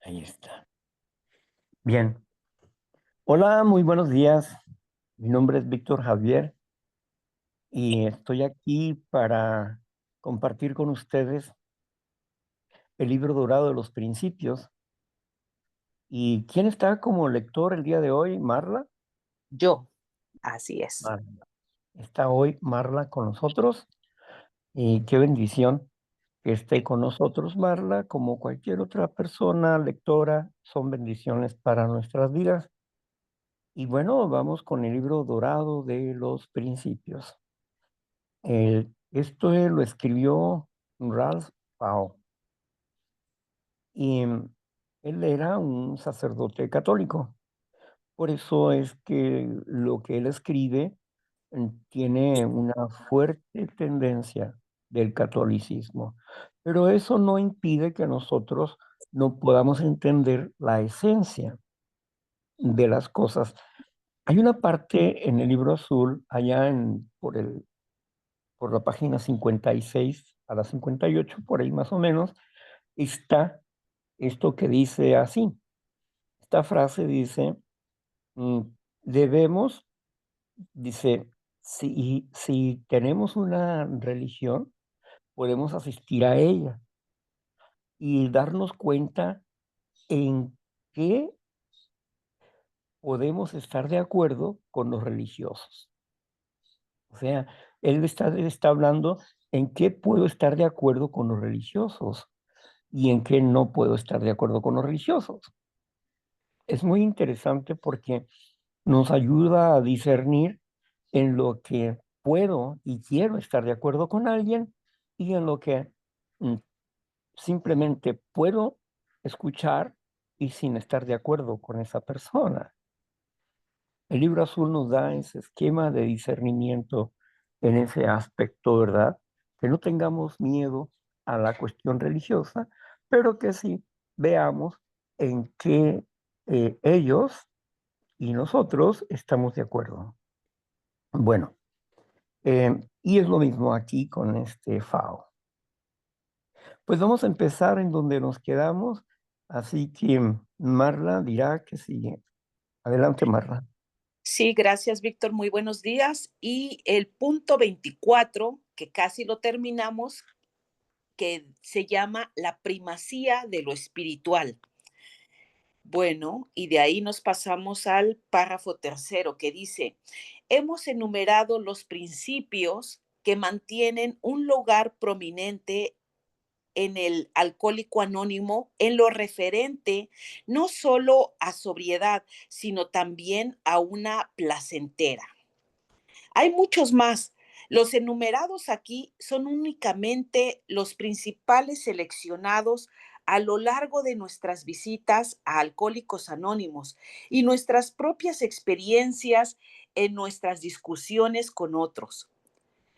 Ahí está. Bien. Hola, muy buenos días. Mi nombre es Víctor Javier y estoy aquí para compartir con ustedes el libro dorado de los principios. ¿Y quién está como lector el día de hoy? Marla. Yo, así es. Marla. Está hoy Marla con nosotros y qué bendición que esté con nosotros Marla, como cualquier otra persona lectora, son bendiciones para nuestras vidas. Y bueno, vamos con el libro dorado de los principios. Esto lo escribió Ralph Pao y él era un sacerdote católico. Por eso es que lo que él escribe tiene una fuerte tendencia del catolicismo. Pero eso no impide que nosotros no podamos entender la esencia de las cosas. Hay una parte en el libro azul, allá por la página 56 a la 58 por ahí más o menos, está esto que dice así. Esta frase dice, mm, debemos, dice, si tenemos una religión, podemos asistir a ella y darnos cuenta en qué podemos estar de acuerdo con los religiosos. O sea, él está hablando en qué puedo estar de acuerdo con los religiosos y en qué no puedo estar de acuerdo con los religiosos. Es muy interesante porque nos ayuda a discernir en lo que puedo y quiero estar de acuerdo con alguien y en lo que mm, simplemente puedo escuchar y sin estar de acuerdo con esa persona. El libro azul nos da ese esquema de discernimiento en ese aspecto, ¿verdad? Que no tengamos miedo a la cuestión religiosa, pero que sí veamos en qué ellos y nosotros estamos de acuerdo. Bueno, y es lo mismo aquí con este FAO. Pues vamos a empezar en donde nos quedamos, así que Marla dirá que sigue. Adelante, Marla. Sí, gracias, Víctor. Muy buenos días. Y el punto 24, que casi lo terminamos, que se llama la primacía de lo espiritual. Bueno, y de ahí nos pasamos al párrafo tercero, que dice, hemos enumerado los principios que mantienen un lugar prominente en el Alcohólico Anónimo en lo referente no solo a sobriedad, sino también a una placentera. Hay muchos más. Los enumerados aquí son únicamente los principales seleccionados a lo largo de nuestras visitas a Alcohólicos Anónimos y nuestras propias experiencias en nuestras discusiones con otros.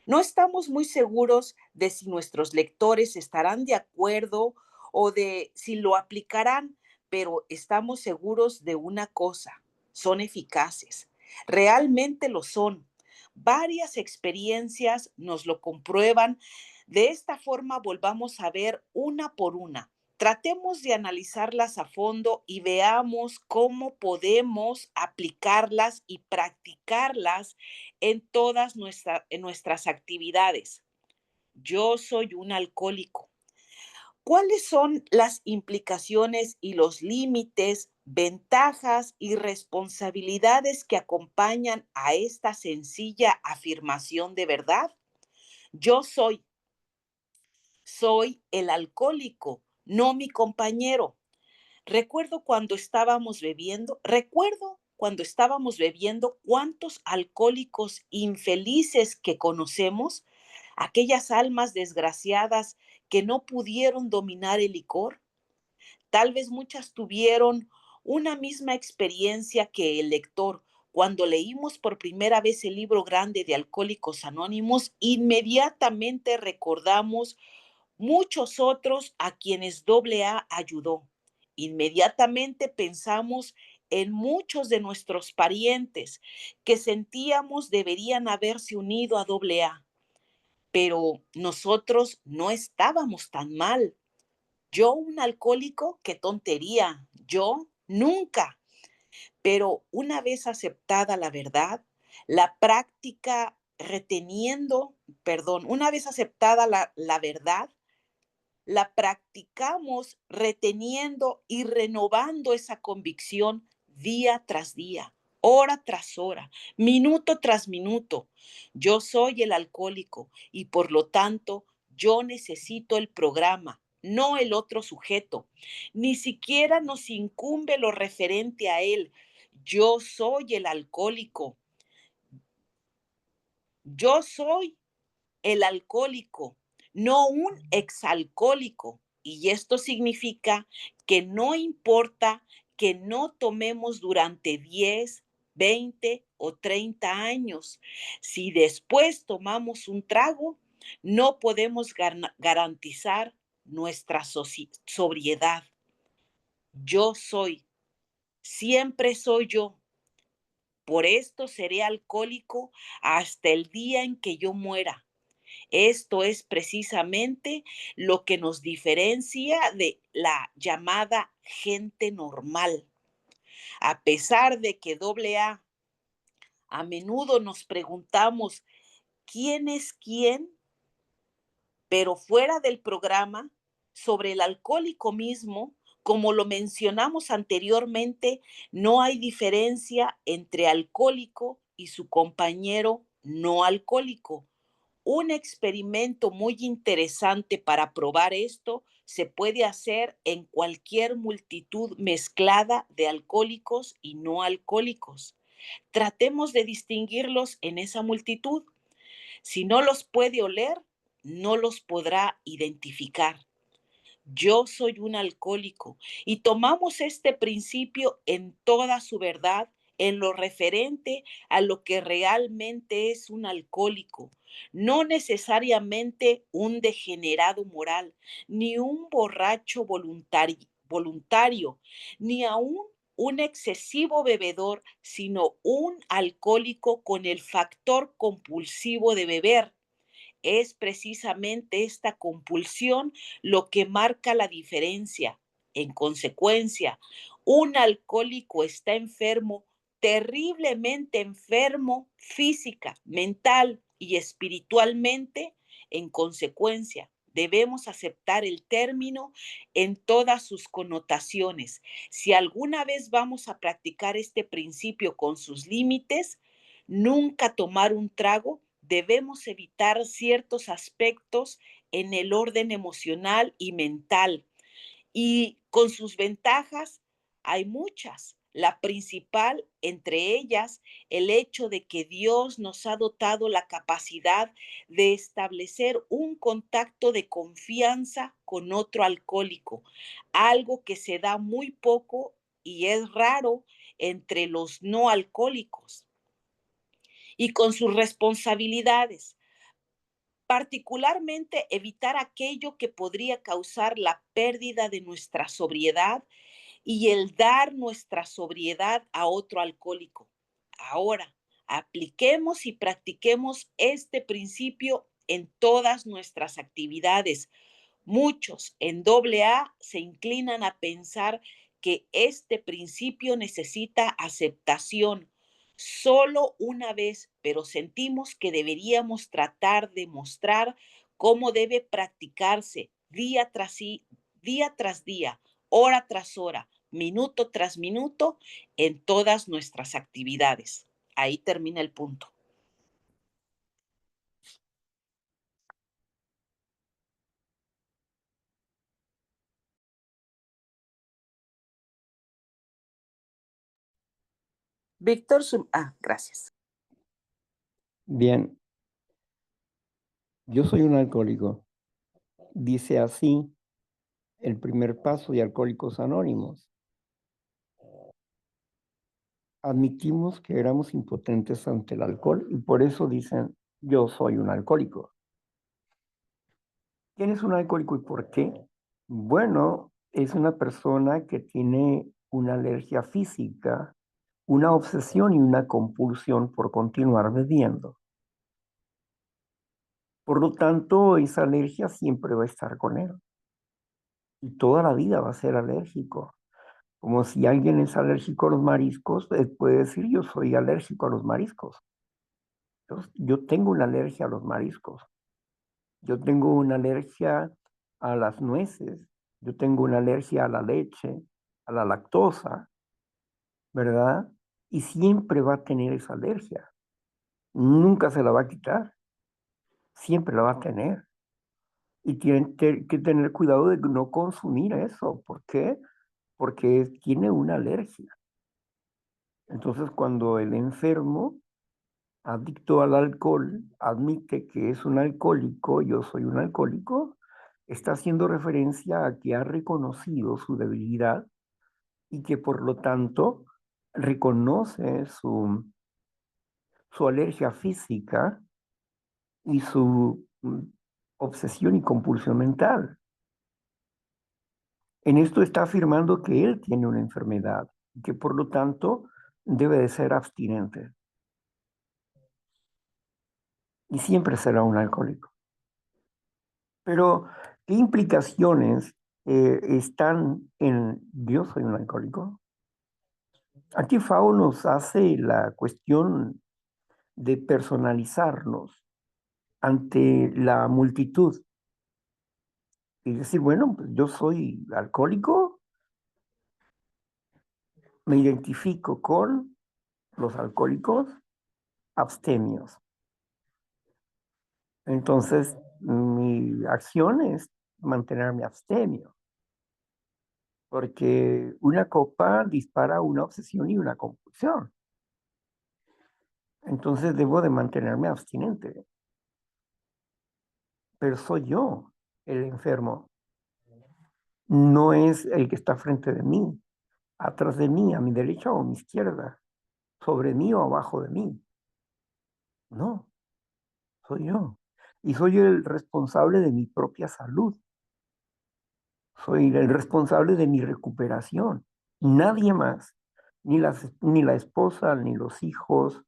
No estamos muy seguros de si nuestros lectores estarán de acuerdo o de si lo aplicarán, pero estamos seguros de una cosa, son eficaces. Realmente lo son. Varias experiencias nos lo comprueban. De esta forma volvamos a ver una por una. Tratemos de analizarlas a fondo y veamos cómo podemos aplicarlas y practicarlas en todas nuestras actividades. Yo soy un alcohólico. ¿Cuáles son las implicaciones y los límites, ventajas y responsabilidades que acompañan a esta sencilla afirmación de verdad? Yo soy el alcohólico, no mi compañero. Recuerdo cuando estábamos bebiendo cuántos alcohólicos infelices que conocemos, aquellas almas desgraciadas que no pudieron dominar el licor. Tal vez muchas tuvieron una misma experiencia que el lector. Cuando leímos por primera vez el libro grande de Alcohólicos Anónimos, inmediatamente recordamos muchos otros a quienes AA ayudó. Inmediatamente pensamos en muchos de nuestros parientes que sentíamos deberían haberse unido a AA, pero nosotros no estábamos tan mal. Yo, un alcohólico, qué tontería. Yo, nunca. Pero una vez aceptada la verdad, la práctica reteniendo, perdón, una vez aceptada la verdad, la practicamos reteniendo y renovando esa convicción día tras día, hora tras hora, minuto tras minuto. Yo soy el alcohólico y por lo tanto yo necesito el programa, no el otro sujeto. Ni siquiera nos incumbe lo referente a él. Yo soy el alcohólico. Yo soy el alcohólico, no un exalcohólico. Y esto significa que no importa que no tomemos durante 10, 20 o 30 años. Si después tomamos un trago, no podemos garantizar nuestra sobriedad. Yo soy, siempre soy yo. Por esto seré alcohólico hasta el día en que yo muera. Esto es precisamente lo que nos diferencia de la llamada gente normal. A pesar de que a menudo nos preguntamos quién es quién, pero fuera del programa, sobre el alcohólico mismo, como lo mencionamos anteriormente, no hay diferencia entre alcohólico y su compañero no alcohólico. Un experimento muy interesante para probar esto se puede hacer en cualquier multitud mezclada de alcohólicos y no alcohólicos. Tratemos de distinguirlos en esa multitud. Si no los puede oler, no los podrá identificar. Yo soy un alcohólico y tomamos este principio en toda su verdad en lo referente a lo que realmente es un alcohólico, no necesariamente un degenerado moral, ni un borracho voluntario, ni aún un excesivo bebedor, sino un alcohólico con el factor compulsivo de beber. Es precisamente esta compulsión lo que marca la diferencia. En consecuencia, un alcohólico está enfermo, terriblemente enfermo física, mental y espiritualmente. En consecuencia, debemos aceptar el término en todas sus connotaciones. Si alguna vez vamos a practicar este principio con sus límites, nunca tomar un trago, debemos evitar ciertos aspectos en el orden emocional y mental. Y con sus ventajas hay muchas. La principal entre ellas, el hecho de que Dios nos ha dotado la capacidad de establecer un contacto de confianza con otro alcohólico, algo que se da muy poco y es raro entre los no alcohólicos, y con sus responsabilidades, particularmente evitar aquello que podría causar la pérdida de nuestra sobriedad y el dar nuestra sobriedad a otro alcohólico. Ahora, apliquemos y practiquemos este principio en todas nuestras actividades. Muchos en AA se inclinan a pensar que este principio necesita aceptación solo una vez, pero sentimos que deberíamos tratar de mostrar cómo debe practicarse día tras día, hora tras hora, minuto tras minuto, en todas nuestras actividades. Ahí termina el punto. Víctor, gracias. Bien, yo soy un alcohólico. Dice así el primer paso de Alcohólicos Anónimos. Admitimos que éramos impotentes ante el alcohol y por eso dicen, yo soy un alcohólico. ¿Quién es un alcohólico y por qué? Bueno, es una persona que tiene una alergia física, una obsesión y una compulsión por continuar bebiendo. Por lo tanto, esa alergia siempre va a estar con él. y toda la vida va a ser alérgico. Como si alguien es alérgico a los mariscos, puede decir yo soy alérgico a los mariscos. Entonces, yo tengo una alergia a los mariscos. Yo tengo una alergia a las nueces. Yo tengo una alergia a la leche, a la lactosa, ¿verdad? Y siempre va a tener esa alergia. Nunca se la va a quitar. Siempre la va a tener. Y tienen que tener cuidado de no consumir eso. ¿Por qué? Porque tiene una alergia. Entonces, cuando el enfermo adicto al alcohol admite que es un alcohólico, yo soy un alcohólico, está haciendo referencia a que ha reconocido su debilidad y que por lo tanto reconoce su alergia física y su obsesión y compulsión mental. En esto está afirmando que él tiene una enfermedad y que por lo tanto debe de ser abstinente y siempre será un alcohólico. Pero, ¿qué implicaciones están en yo soy un alcohólico? Aquí Fao nos hace la cuestión de personalizarnos ante la multitud y decir, bueno, pues yo soy alcohólico, me identifico con los alcohólicos abstemios. Entonces, mi acción es mantenerme abstemio, porque una copa dispara una obsesión y una compulsión. Entonces debo de mantenerme abstinente. Pero soy yo el enfermo. No es el que está frente de mí, atrás de mí, a mi derecha o a mi izquierda, sobre mí o abajo de mí. No, soy yo. Y soy el responsable de mi propia salud. Soy el responsable de mi recuperación. Nadie más, ni la esposa, ni los hijos,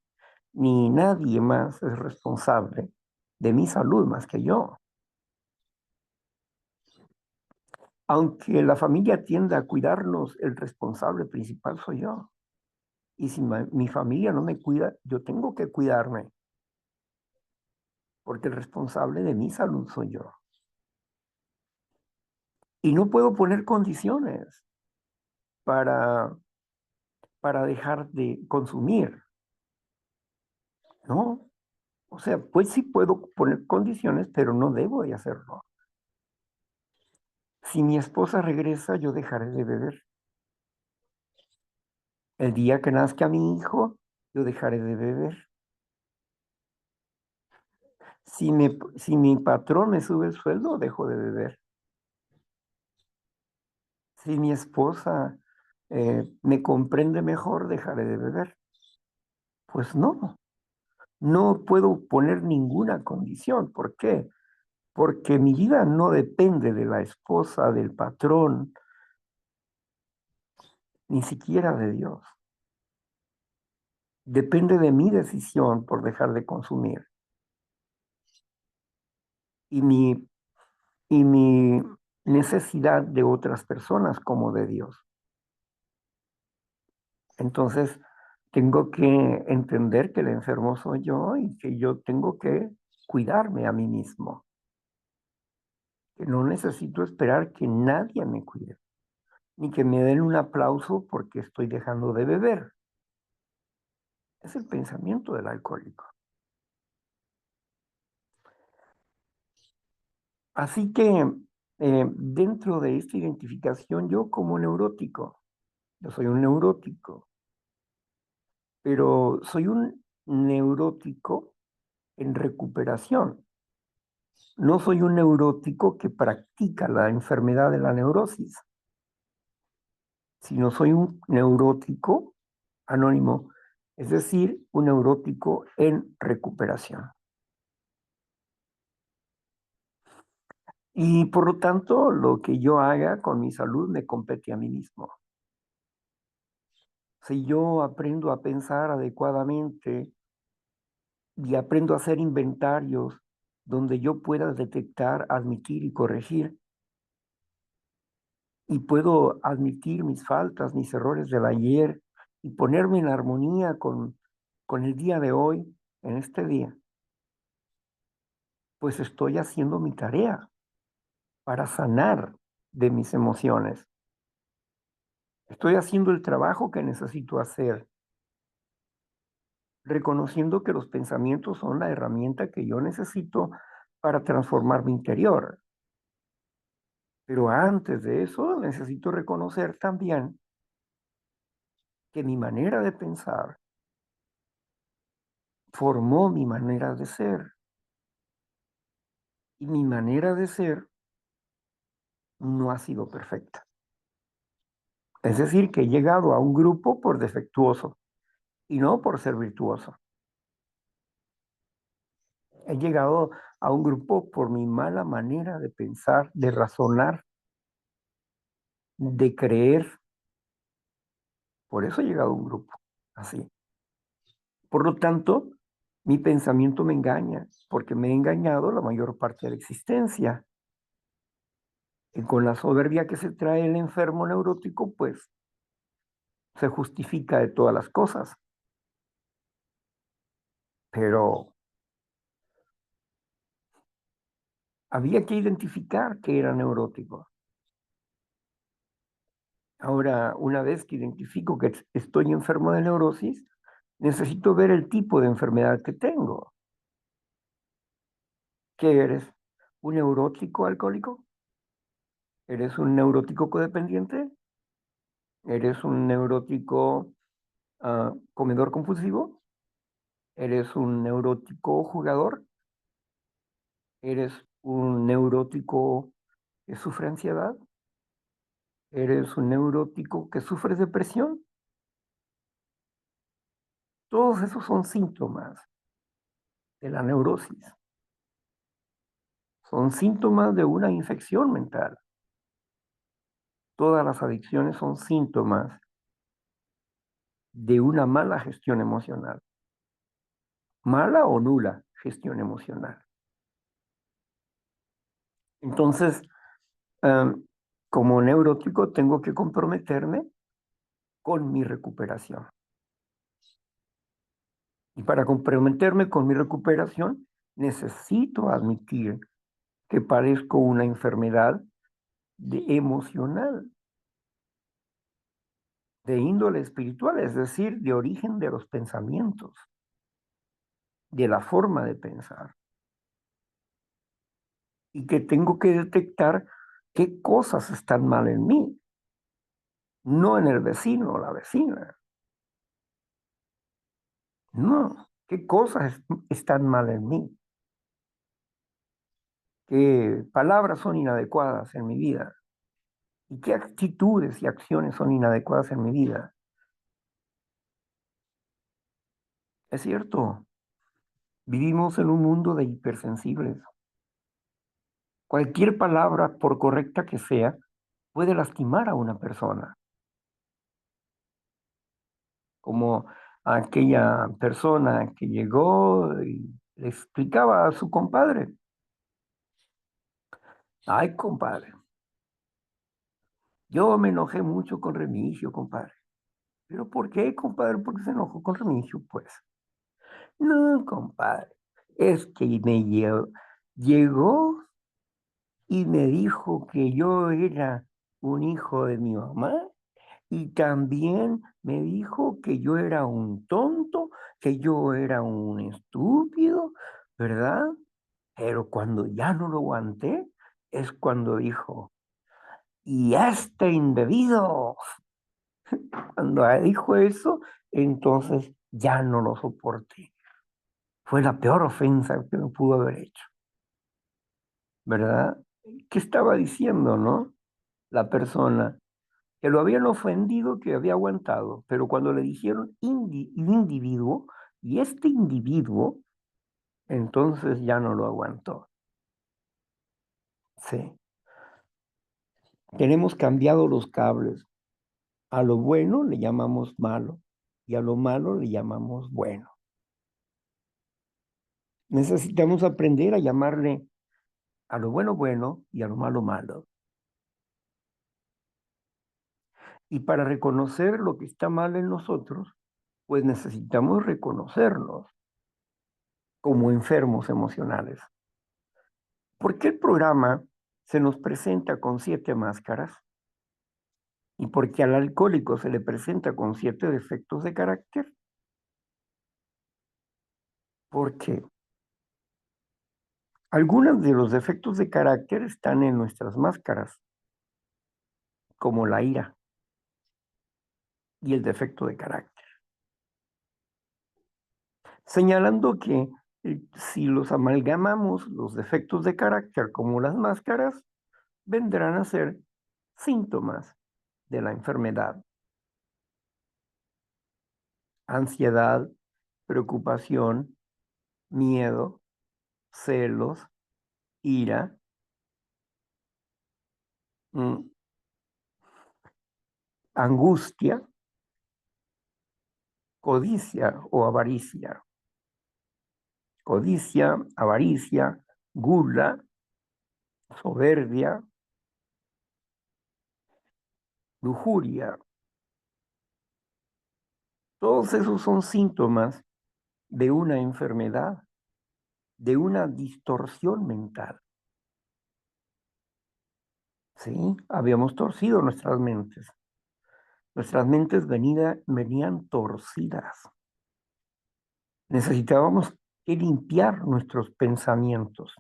ni nadie más es responsable de mi salud más que yo. Aunque la familia tienda a cuidarnos, el responsable principal soy yo. Y si mi familia no me cuida, yo tengo que cuidarme, porque el responsable de mi salud soy yo. Y no puedo poner condiciones para, para dejar de consumir, ¿no? O sea, pues sí puedo poner condiciones, pero no debo de hacerlo. Si mi esposa regresa, yo dejaré de beber. El día que nazca mi hijo, yo dejaré de beber. Si mi patrón me sube el sueldo, dejo de beber. Si mi esposa me comprende mejor, dejaré de beber. Pues no, no puedo poner ninguna condición. ¿Por qué? Porque mi vida no depende de la esposa, del patrón, ni siquiera de Dios. Depende de mi decisión por dejar de consumir y y mi necesidad de otras personas como de Dios. Entonces, tengo que entender que el enfermo soy yo y que yo tengo que cuidarme a mí mismo, que no necesito esperar que nadie me cuide, ni que me den un aplauso porque estoy dejando de beber. Es el pensamiento del alcohólico. Así que dentro de esta identificación, yo como neurótico, yo soy un neurótico, pero soy un neurótico en recuperación. No soy un neurótico que practica la enfermedad de la neurosis, sino soy un neurótico anónimo, es decir, un neurótico en recuperación. Y por lo tanto, lo que yo haga con mi salud me compete a mí mismo. Si yo aprendo a pensar adecuadamente y aprendo a hacer inventarios donde yo pueda detectar, admitir y corregir, y puedo admitir mis faltas, mis errores del ayer y ponerme en armonía con el día de hoy, en este día, pues estoy haciendo mi tarea para sanar de mis emociones. Estoy haciendo el trabajo que necesito hacer, reconociendo que los pensamientos son la herramienta que yo necesito para transformar mi interior. Pero antes de eso, necesito reconocer también que mi manera de pensar formó mi manera de ser. Y mi manera de ser no ha sido perfecta. Es decir, que he llegado a un grupo por defectuoso y no por ser virtuoso. He llegado a un grupo por mi mala manera de pensar, de razonar, de creer. Por eso he llegado a un grupo así. Por lo tanto, mi pensamiento me engaña, porque me he engañado la mayor parte de la existencia. Y con la soberbia que se trae el enfermo neurótico, pues se justifica de todas las cosas. Pero había que identificar que era neurótico. Ahora, una vez que identifico que estoy enfermo de neurosis, necesito ver el tipo de enfermedad que tengo. ¿Qué eres? ¿Un neurótico alcohólico? ¿Eres un neurótico codependiente? ¿Eres un neurótico comedor compulsivo? ¿Eres un neurótico jugador? ¿Eres un neurótico que sufre ansiedad? ¿Eres un neurótico que sufre depresión? Todos esos son síntomas de la neurosis. Son síntomas de una infección mental. Todas las adicciones son síntomas de una mala gestión emocional. Mala o nula gestión emocional. Entonces, como neurótico tengo que comprometerme con mi recuperación. Y para comprometerme con mi recuperación, necesito admitir que padezco una enfermedad emocional, de índole espiritual, es decir, de origen de los pensamientos, de la forma de pensar. Y que tengo que detectar qué cosas están mal en mí, no en el vecino o la vecina. No, qué cosas están mal en mí, qué palabras son inadecuadas en mi vida y qué actitudes y acciones son inadecuadas en mi vida. Es cierto, vivimos en un mundo de hipersensibles. Cualquier palabra, por correcta que sea, puede lastimar a una persona. Como aquella persona que llegó y le explicaba a su compadre: ay, compadre, yo me enojé mucho con Remigio, compadre. ¿Pero por qué, compadre? ¿Por qué se enojó con Remigio? Pues, no, compadre, es que llegó y me dijo que yo era un hijo de mi mamá y también me dijo que yo era un tonto, que yo era un estúpido, ¿verdad? Pero cuando ya no lo aguanté, es cuando dijo: y este indebido. Cuando dijo eso, entonces ya no lo soporté. Fue la peor ofensa que me pudo haber hecho, ¿verdad? ¿Qué estaba diciendo, no? La persona que lo habían ofendido, que había aguantado, pero cuando le dijeron individuo, y este individuo, entonces ya no lo aguantó. Sí. Tenemos cambiado los cables. A lo bueno le llamamos malo y a lo malo le llamamos bueno. Necesitamos aprender a llamarle a lo bueno bueno y a lo malo malo. Y para reconocer lo que está mal en nosotros, pues necesitamos reconocernos como enfermos emocionales. ¿Por qué el programa se nos presenta con 7 máscaras? ¿Y por qué al alcohólico se le presenta con 7 defectos de carácter? Porque algunos de los defectos de carácter están en nuestras máscaras, como la ira y el defecto de carácter, señalando que si los amalgamamos los defectos de carácter como las máscaras, vendrán a ser síntomas de la enfermedad: ansiedad, preocupación, miedo, celos, ira, mm, angustia, codicia o avaricia. Codicia, avaricia, gula, soberbia, lujuria. Todos esos son síntomas de una enfermedad, de una distorsión mental. ¿Sí? Habíamos torcido nuestras mentes. Nuestras mentes venían torcidas. Necesitábamos que limpiar nuestros pensamientos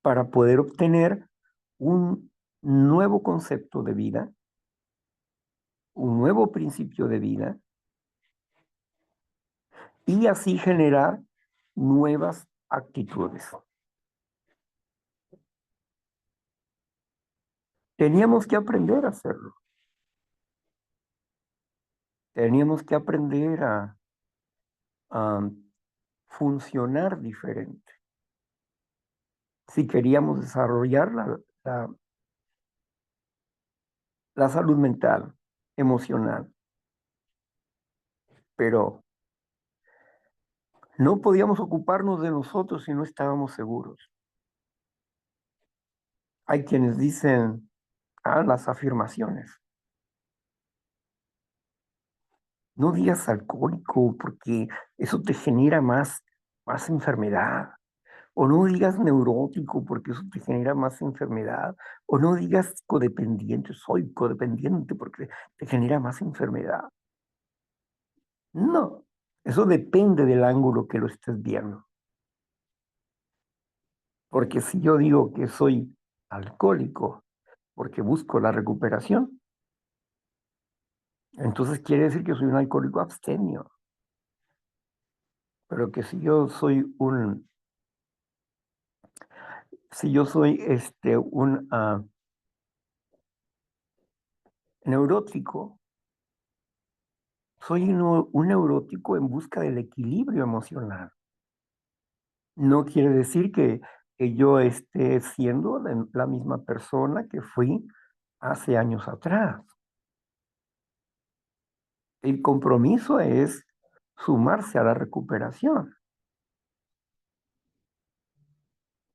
para poder obtener un nuevo concepto de vida, un nuevo principio de vida, y así generar nuevas actitudes. Teníamos que aprender a hacerlo. Teníamos que aprender a funcionar diferente. Si queríamos desarrollar la salud mental, emocional, pero no podíamos ocuparnos de nosotros si no estábamos seguros. Hay quienes dicen, las afirmaciones. No digas alcohólico porque eso te genera más enfermedad. O no digas neurótico porque eso te genera más enfermedad. O no digas codependiente, soy codependiente porque te genera más enfermedad. No, eso depende del ángulo que lo estés viendo. Porque si yo digo que soy alcohólico porque busco la recuperación, entonces quiere decir que soy un alcohólico abstemio. Pero que si yo soy un neurótico, soy un neurótico en busca del equilibrio emocional. No quiere decir que yo esté siendo la misma persona que fui hace años atrás. El compromiso es sumarse a la recuperación.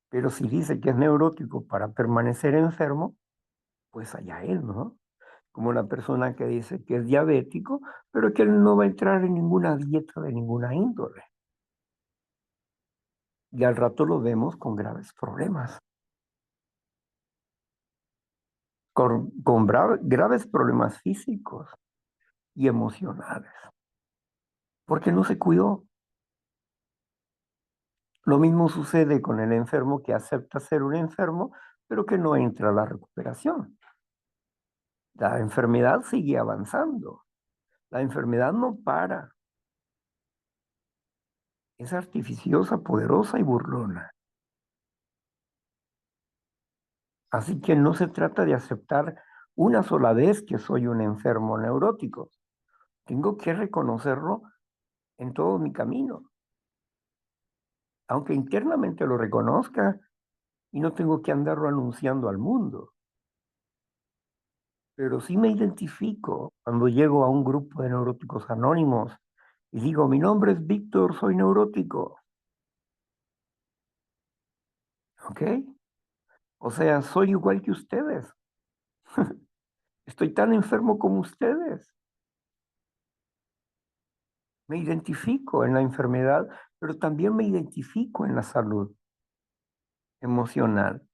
Pero si dice que es neurótico para permanecer enfermo, pues allá él, ¿no? Como una persona que dice que es diabético, pero que él no va a entrar en ninguna dieta de ninguna índole. Y al rato lo vemos con graves problemas, con graves problemas físicos y emocionales, porque no se cuidó. Lo mismo sucede con el enfermo que acepta ser un enfermo, pero que no entra a la recuperación. La enfermedad sigue avanzando. La enfermedad no para. Es artificiosa, poderosa y burlona. Así que no se trata de aceptar una sola vez que soy un enfermo neurótico. Tengo que reconocerlo en todo mi camino. Aunque internamente lo reconozca y no tengo que andarlo anunciando al mundo. Pero sí me identifico cuando llego a un grupo de neuróticos anónimos y digo, mi nombre es Víctor, soy neurótico. ¿Ok? O sea, soy igual que ustedes. Estoy tan enfermo como ustedes. Me identifico en la enfermedad, pero también me identifico en la salud emocional.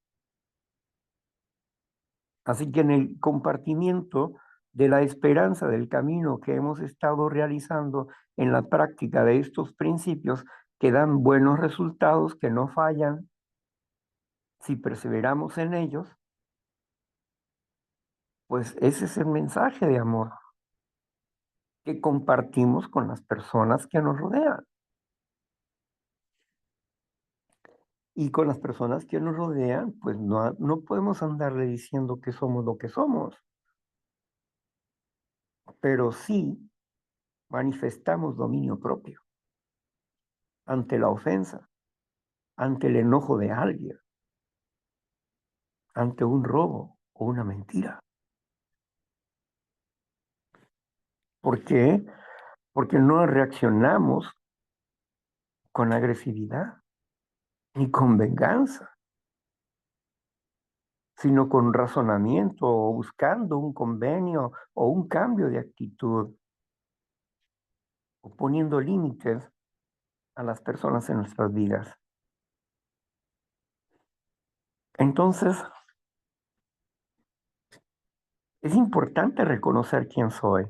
Así que en el compartimiento de la esperanza del camino que hemos estado realizando en la práctica de estos principios que dan buenos resultados, que no fallan, si perseveramos en ellos, pues ese es el mensaje de amor que compartimos con las personas que nos rodean. Y con las personas que nos rodean, pues no podemos andarle diciendo que somos lo que somos, pero sí manifestamos dominio propio ante la ofensa, ante el enojo de alguien, ante un robo o una mentira. ¿Por qué? Porque no reaccionamos con agresividad ni con venganza, sino con razonamiento o buscando un convenio o un cambio de actitud o poniendo límites a las personas en nuestras vidas. Entonces, es importante reconocer quién soy,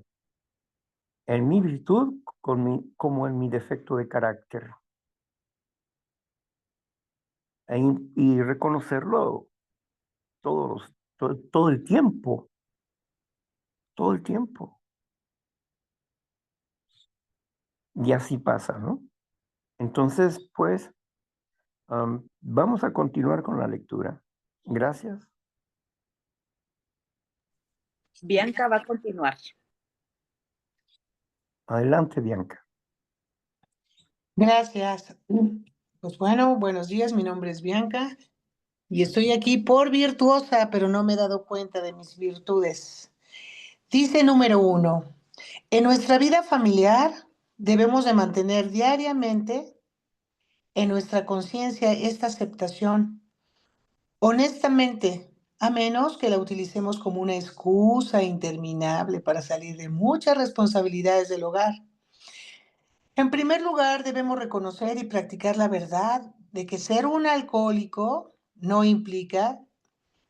en mi virtud como en mi defecto de carácter, y reconocerlo todo el tiempo, todo el tiempo. Y así pasa, ¿no? Entonces, pues, vamos a continuar con la lectura. Gracias. Bianca va a continuar. Adelante, Bianca. Gracias. Pues bueno, buenos días, mi nombre es Bianca y estoy aquí por virtuosa, pero no me he dado cuenta de mis virtudes. Dice número 1, en nuestra vida familiar debemos de mantener diariamente en nuestra conciencia esta aceptación, honestamente, a menos que la utilicemos como una excusa interminable para salir de muchas responsabilidades del hogar. En primer lugar, debemos reconocer y practicar la verdad de que ser un alcohólico no implica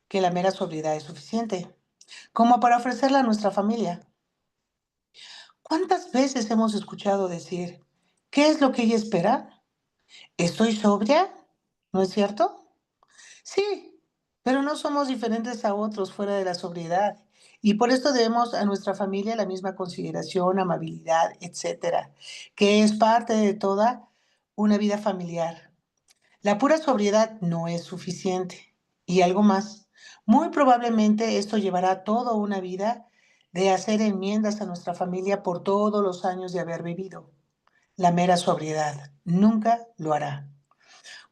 que la mera sobriedad es suficiente, como para ofrecerla a nuestra familia. ¿Cuántas veces hemos escuchado decir, ¿qué es lo que ella espera? ¿Estoy sobria? ¿No es cierto? Sí, pero no somos diferentes a otros fuera de la sobriedad. Y por esto debemos a nuestra familia la misma consideración, amabilidad, etcétera, que es parte de toda una vida familiar. La pura sobriedad no es suficiente. Y algo más, muy probablemente esto llevará toda una vida de hacer enmiendas a nuestra familia por todos los años de haber vivido. La mera sobriedad nunca lo hará.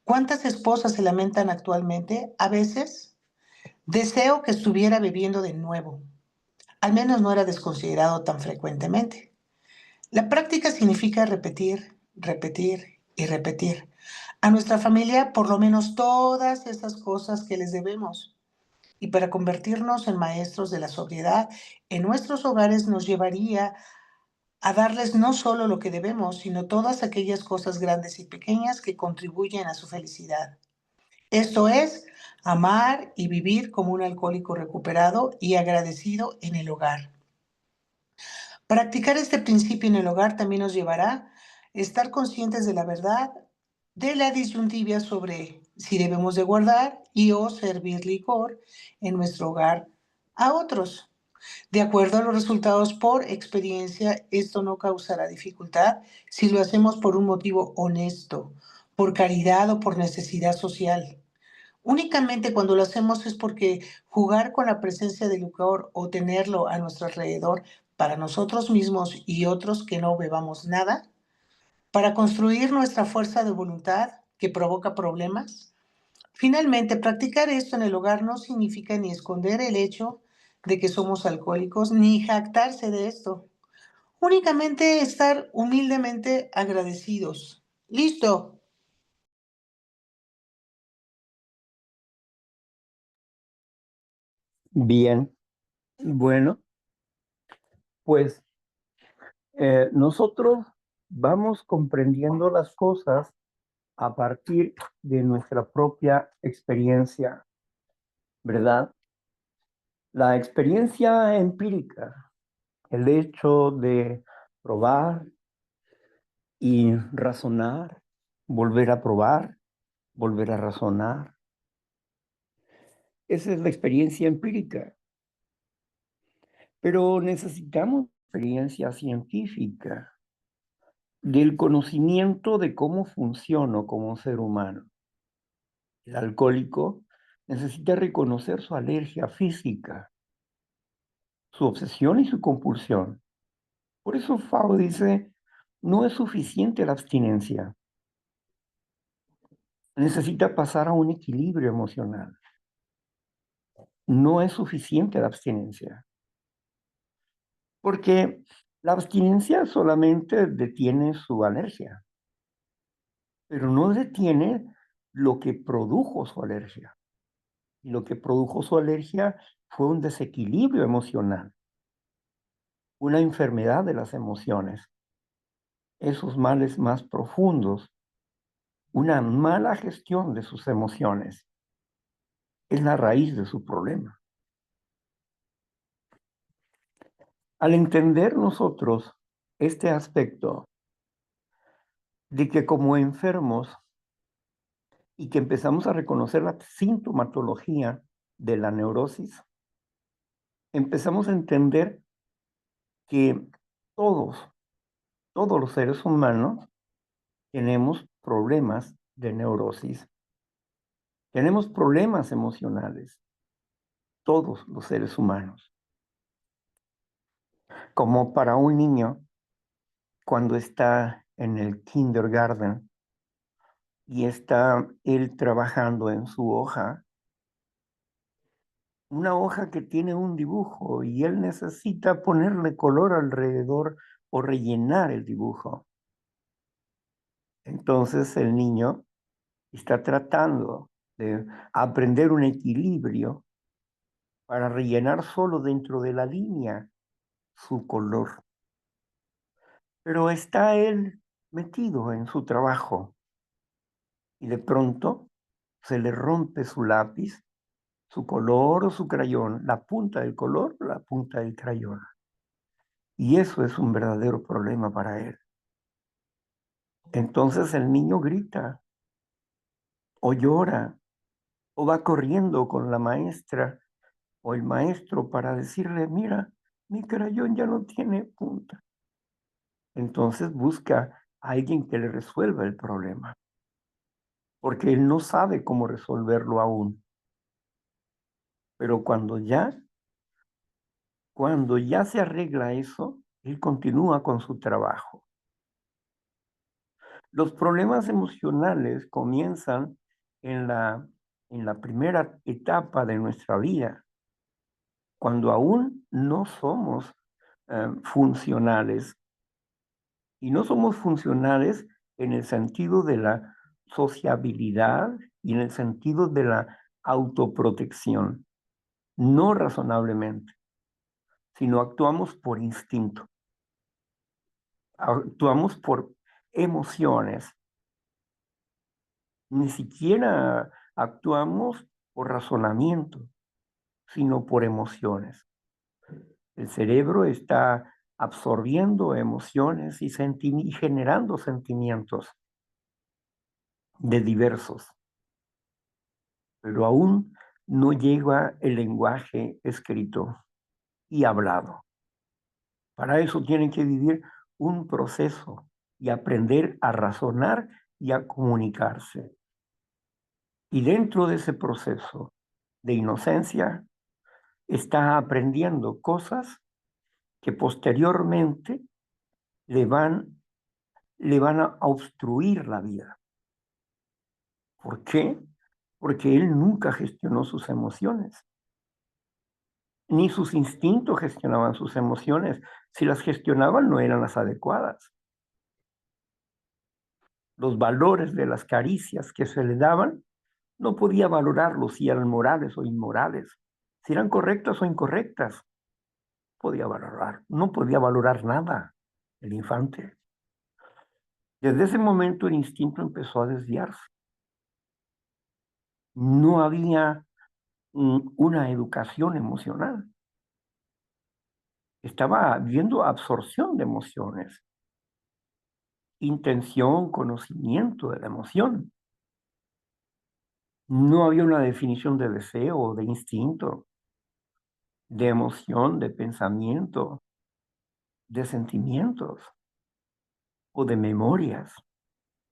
¿Cuántas esposas se lamentan actualmente? A veces deseo que estuviera bebiendo de nuevo. Al menos no era desconsiderado tan frecuentemente. La práctica significa repetir, repetir y repetir a nuestra familia por lo menos todas esas cosas que les debemos. Y para convertirnos en maestros de la sobriedad en nuestros hogares nos llevaría a darles no solo lo que debemos, sino todas aquellas cosas grandes y pequeñas que contribuyen a su felicidad. Esto es, amar y vivir como un alcohólico recuperado y agradecido en el hogar. Practicar este principio en el hogar también nos llevará a estar conscientes de la verdad de la disyuntiva sobre si debemos de guardar y o servir licor en nuestro hogar a otros. De acuerdo a los resultados por experiencia, esto no causará dificultad si lo hacemos por un motivo honesto, por caridad o por necesidad social. Únicamente cuando lo hacemos es porque jugar con la presencia del licor o tenerlo a nuestro alrededor para nosotros mismos y otros que no bebamos nada, para construir nuestra fuerza de voluntad que provoca problemas. Finalmente, practicar esto en el hogar no significa ni esconder el hecho de que somos alcohólicos, ni jactarse de esto. Únicamente estar humildemente agradecidos. Listo. Bien. Bueno, pues nosotros vamos comprendiendo las cosas a partir de nuestra propia experiencia, ¿verdad? La experiencia empírica, el hecho de probar y razonar, volver a probar, volver a razonar. Esa es la experiencia empírica. Pero necesitamos experiencia científica del conocimiento de cómo funciono como ser humano. El alcohólico necesita reconocer su alergia física, su obsesión y su compulsión. Por eso Fao dice, no es suficiente la abstinencia. Necesita pasar a un equilibrio emocional. No es suficiente la abstinencia. Porque la abstinencia solamente detiene su alergia, pero no detiene lo que produjo su alergia. Y lo que produjo su alergia fue un desequilibrio emocional, una enfermedad de las emociones, esos males más profundos, una mala gestión de sus emociones. Es la raíz de su problema. Al entender nosotros este aspecto de que como enfermos y que empezamos a reconocer la sintomatología de la neurosis, empezamos a entender que todos, todos los seres humanos tenemos problemas de neurosis, tenemos problemas emocionales, todos los seres humanos. Como para un niño, cuando está en el kindergarten y está él trabajando en su hoja, una hoja que tiene un dibujo y él necesita ponerle color alrededor o rellenar el dibujo. Entonces el niño está tratando de aprender un equilibrio para rellenar solo dentro de la línea su color. Pero está él metido en su trabajo y de pronto se le rompe su lápiz, su color o su crayón, la punta del color o la punta del crayón. Y eso es un verdadero problema para él. Entonces el niño grita o llora o va corriendo con la maestra o el maestro para decirle, mira, mi crayón ya no tiene punta. Entonces busca a alguien que le resuelva el problema, porque él no sabe cómo resolverlo aún. Pero cuando ya se arregla eso, él continúa con su trabajo. Los problemas emocionales comienzan en la primera etapa de nuestra vida, cuando aún no somos funcionales. Y no somos funcionales en el sentido de la sociabilidad y en el sentido de la autoprotección, no razonablemente, sino actuamos por instinto, actuamos por emociones, ni siquiera actuamos por razonamiento, sino por emociones. El cerebro está absorbiendo emociones y generando sentimientos de diversos, pero aún no llega el lenguaje escrito y hablado. Para eso tienen que vivir un proceso y aprender a razonar y a comunicarse. Y dentro de ese proceso de inocencia está aprendiendo cosas que posteriormente le van a obstruir la vida. ¿Por qué? Porque él nunca gestionó sus emociones, ni sus instintos gestionaban sus emociones. Si las gestionaban, no eran las adecuadas. Los valores de las caricias que se le daban, no podía valorarlos si eran morales o inmorales, si eran correctas o incorrectas. no podía valorar nada el infante. Desde ese momento el instinto empezó a desviarse. No había una educación emocional. Estaba viendo absorción de emociones, intención, conocimiento de la emoción. No había una definición de deseo, de instinto, de emoción, de pensamiento, de sentimientos, o de memorias,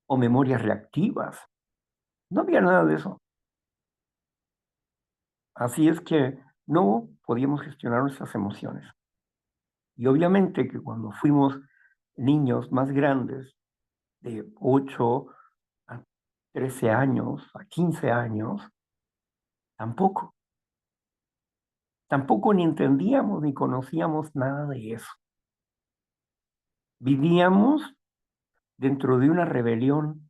o memorias reactivas. No había nada de eso. Así es que no podíamos gestionar nuestras emociones. Y obviamente que cuando fuimos niños más grandes, de 8 a 13 años, a 15 años, tampoco. Tampoco ni entendíamos ni conocíamos nada de eso. Vivíamos dentro de una rebelión.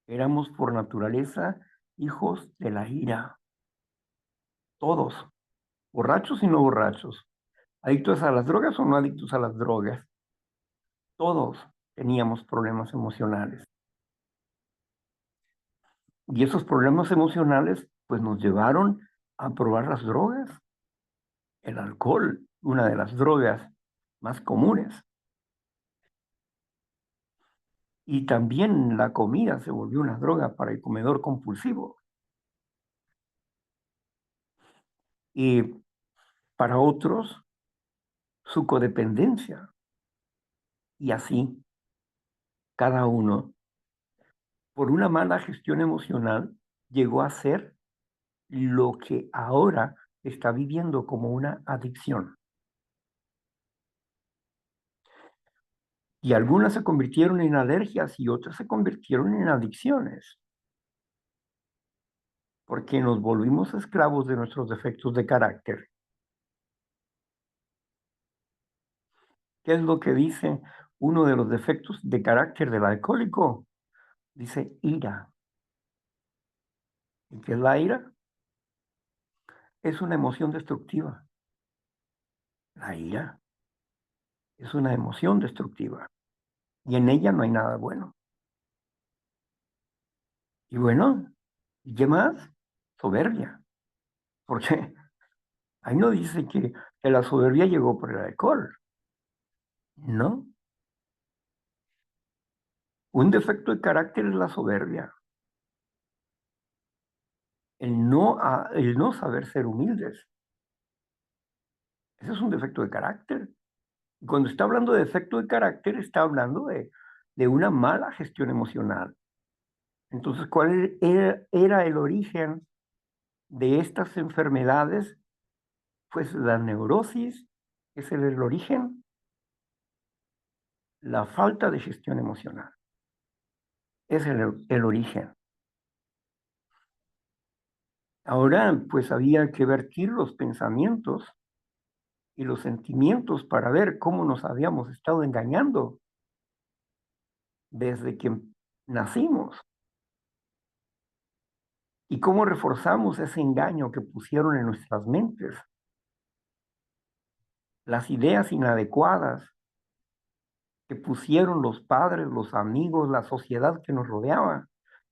Éramos por naturaleza hijos de la ira. Todos, borrachos y no borrachos, adictos a las drogas o no adictos a las drogas. Todos teníamos problemas emocionales. Y esos problemas emocionales pues nos llevaron a probar las drogas. El alcohol, una de las drogas más comunes. Y también la comida se volvió una droga para el comedor compulsivo. Y para otros, su codependencia. Y así, cada uno, por una mala gestión emocional, llegó a ser lo que ahora está viviendo como una adicción. Y algunas se convirtieron en alergias y otras se convirtieron en adicciones. Porque nos volvimos esclavos de nuestros defectos de carácter. ¿Qué es lo que dice uno de los defectos de carácter del alcohólico? Dice ira. ¿Y qué es la ira? Es una emoción destructiva. La ira es una emoción destructiva. Y en ella no hay nada bueno. Y bueno, ¿y qué más? Soberbia. Porque ahí no dice que la soberbia llegó por el alcohol. No. Un defecto de carácter es la soberbia. El no saber ser humildes. Ese es un defecto de carácter. Y cuando está hablando de defecto de carácter, está hablando de una mala gestión emocional. Entonces, ¿cuál era el origen de estas enfermedades? Pues la neurosis es el origen, la falta de gestión emocional. Es el origen. Ahora, pues había que vertir los pensamientos y los sentimientos para ver cómo nos habíamos estado engañando desde que nacimos y cómo reforzamos ese engaño que pusieron en nuestras mentes. Las ideas inadecuadas que pusieron los padres, los amigos, la sociedad que nos rodeaba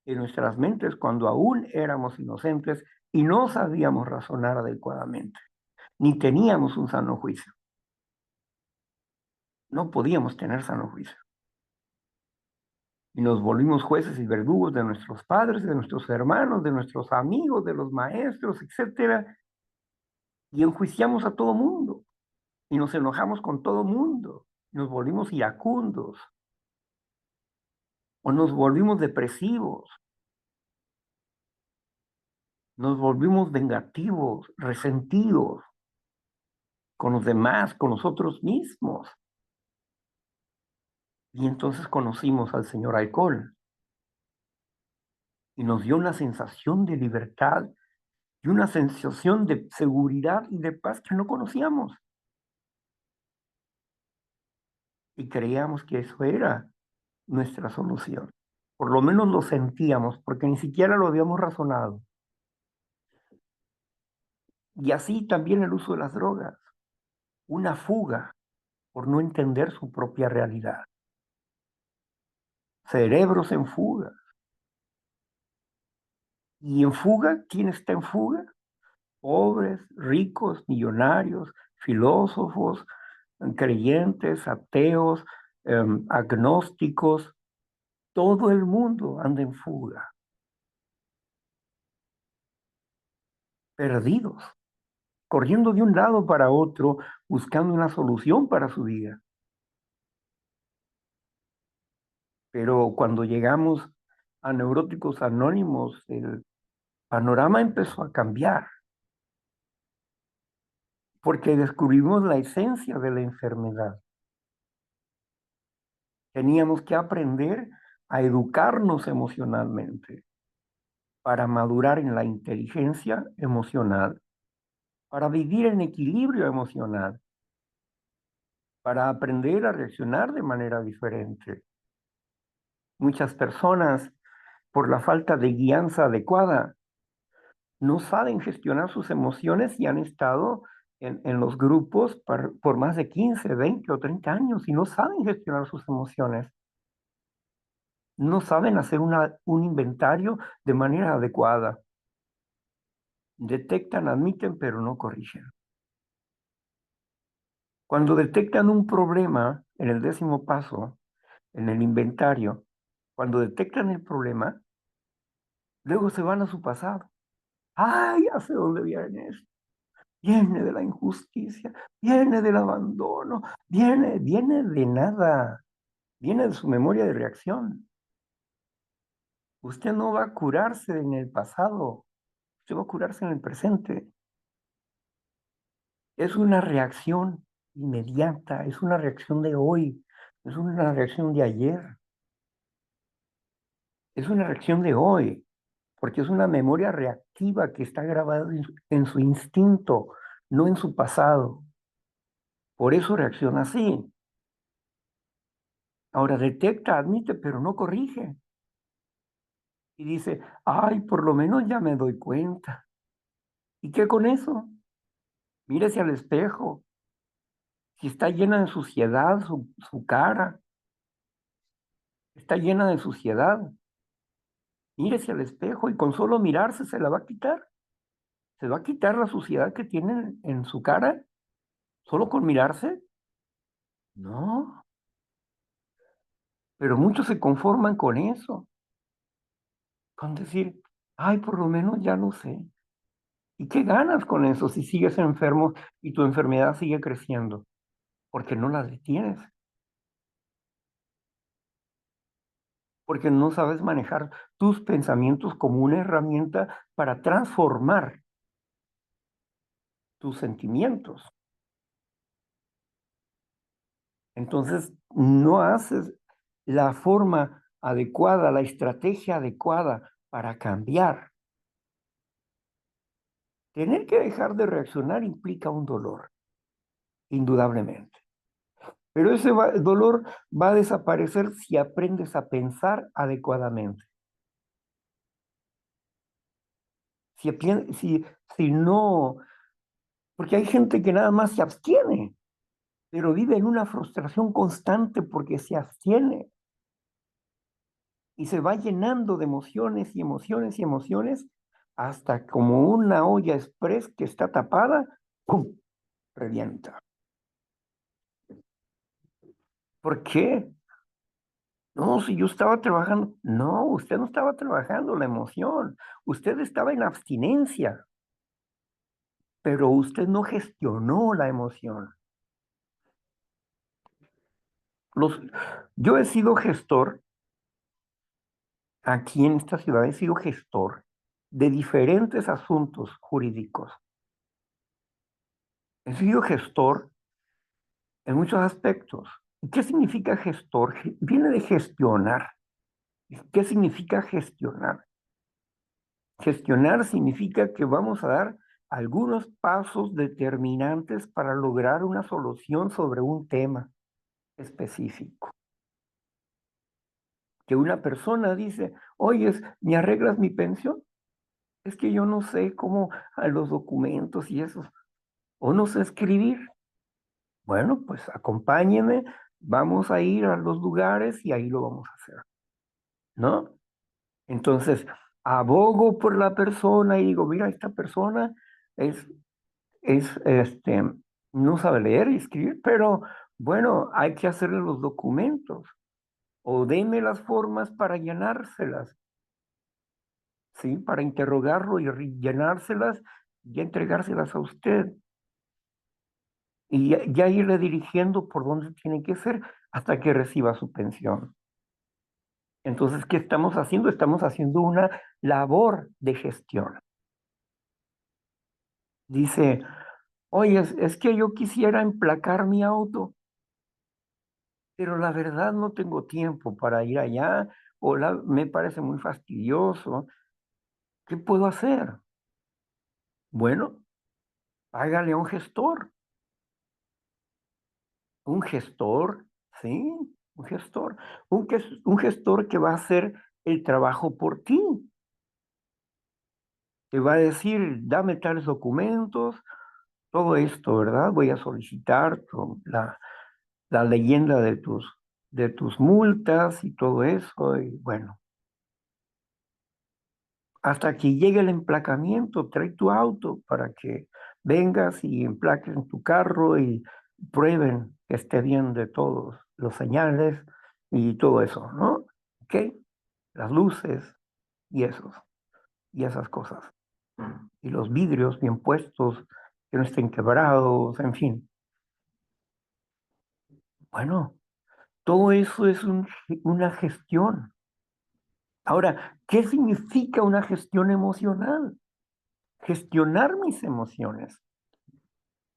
en nuestras mentes cuando aún éramos inocentes y no sabíamos razonar adecuadamente, ni teníamos un sano juicio. No podíamos tener sano juicio. Y nos volvimos jueces y verdugos de nuestros padres, de nuestros hermanos, de nuestros amigos, de los maestros, etcétera, y enjuiciamos a todo mundo. Y nos enojamos con todo mundo. Nos volvimos iracundos. O nos volvimos depresivos. Nos volvimos vengativos, resentidos con los demás, con nosotros mismos. Y entonces conocimos al señor alcohol. Y nos dio una sensación de libertad y una sensación de seguridad y de paz que no conocíamos. Y creíamos que eso era nuestra solución. Por lo menos lo sentíamos, porque ni siquiera lo habíamos razonado. Y así también el uso de las drogas. una fuga por no entender su propia realidad. Cerebros en fuga. ¿Y en fuga? ¿Quién está en fuga? Pobres, ricos, millonarios, filósofos, creyentes, ateos, agnósticos. Todo el mundo anda en fuga, perdidos, corriendo de un lado para otro, buscando una solución para su vida. Pero cuando llegamos a Neuróticos Anónimos, el panorama empezó a cambiar, porque descubrimos la esencia de la enfermedad. Teníamos que aprender a educarnos emocionalmente para madurar en la inteligencia emocional, para vivir en equilibrio emocional, para aprender a reaccionar de manera diferente. Muchas personas, por la falta de guianza adecuada, no saben gestionar sus emociones y han estado en los grupos por más de 15, 20 o 30 años y no saben gestionar sus emociones. No saben hacer un inventario de manera adecuada. Detectan, admiten, pero no corrigen. Cuando detectan un problema en el 10º paso, en el inventario, cuando detectan el problema, luego se van a su pasado. ¡Ay, ya sé dónde viene esto! Viene de la injusticia, viene del abandono, viene de nada, viene de su memoria de reacción. Usted no va a curarse en el pasado, usted va a curarse en el presente. Es una reacción inmediata, es una reacción de hoy, es una reacción de ayer, es una reacción de hoy, porque es una memoria reactiva que está grabada en su instinto, no en su pasado. Por eso reacciona así. Ahora detecta, admite, pero no corrige. Y dice, ay, por lo menos ya me doy cuenta. ¿Y qué con eso? Mírese al espejo. Si está llena de suciedad su cara, está llena de suciedad. Mírese al espejo y con solo mirarse se la va a quitar. Se va a quitar la suciedad que tiene en su cara solo con mirarse. No, pero muchos se conforman con eso, con decir, ay, por lo menos ya lo sé. ¿Y qué ganas con eso si sigues enfermo y tu enfermedad sigue creciendo? Porque no la detienes, porque no sabes manejar tus pensamientos como una herramienta para transformar tus sentimientos. Entonces, no haces la forma adecuada, la estrategia adecuada para cambiar. Tener que dejar de reaccionar implica un dolor, indudablemente. Pero ese dolor va a desaparecer si aprendes a pensar adecuadamente. Si no, porque hay gente que nada más se abstiene, pero vive en una frustración constante porque se abstiene y se va llenando de emociones y emociones y emociones hasta como una olla express que está tapada, ¡pum!, revienta. ¿Por qué? No, si yo estaba trabajando. No, usted no estaba trabajando la emoción. Usted estaba en abstinencia, pero usted no gestionó la emoción. Los, yo he sido gestor, aquí en esta ciudad he sido gestor de diferentes asuntos jurídicos. He sido gestor en muchos aspectos. ¿Y qué significa gestor? Viene de gestionar. ¿Qué significa gestionar? Gestionar significa que vamos a dar algunos pasos determinantes para lograr una solución sobre un tema específico. Que una persona dice, oye, ¿me arreglas mi pensión? Es que yo no sé cómo a los documentos y eso, o no sé escribir. Bueno, pues acompáñeme, vamos a ir a los lugares y ahí lo vamos a hacer, ¿no? Entonces, abogo por la persona y digo, mira, esta persona es, es, no sabe leer y escribir, pero bueno, hay que hacerle los documentos o deme las formas para llenárselas, ¿sí? Para interrogarlo y llenárselas y entregárselas a usted. Y ya irle dirigiendo por dónde tiene que ser hasta que reciba su pensión. Entonces, ¿qué estamos haciendo? Estamos haciendo una labor de gestión. Dice, oye, es que yo quisiera emplacar mi auto, pero la verdad no tengo tiempo para ir allá o me parece muy fastidioso. ¿Qué puedo hacer? Bueno, hágale a un gestor, ¿sí? Un gestor, un gestor que va a hacer el trabajo por ti. Te va a decir, dame tales documentos, todo esto, ¿verdad? Voy a solicitar la leyenda de tus multas y todo eso, y bueno, hasta que llegue el emplacamiento, trae tu auto para que vengas y emplaques en tu carro y prueben que esté bien de todos los señales y todo eso, ¿no? ¿Ok? Las luces y esos, y esas cosas. Y los vidrios bien puestos, que no estén quebrados, en fin. Bueno, todo eso es una gestión. Ahora, ¿qué significa una gestión emocional? Gestionar mis emociones.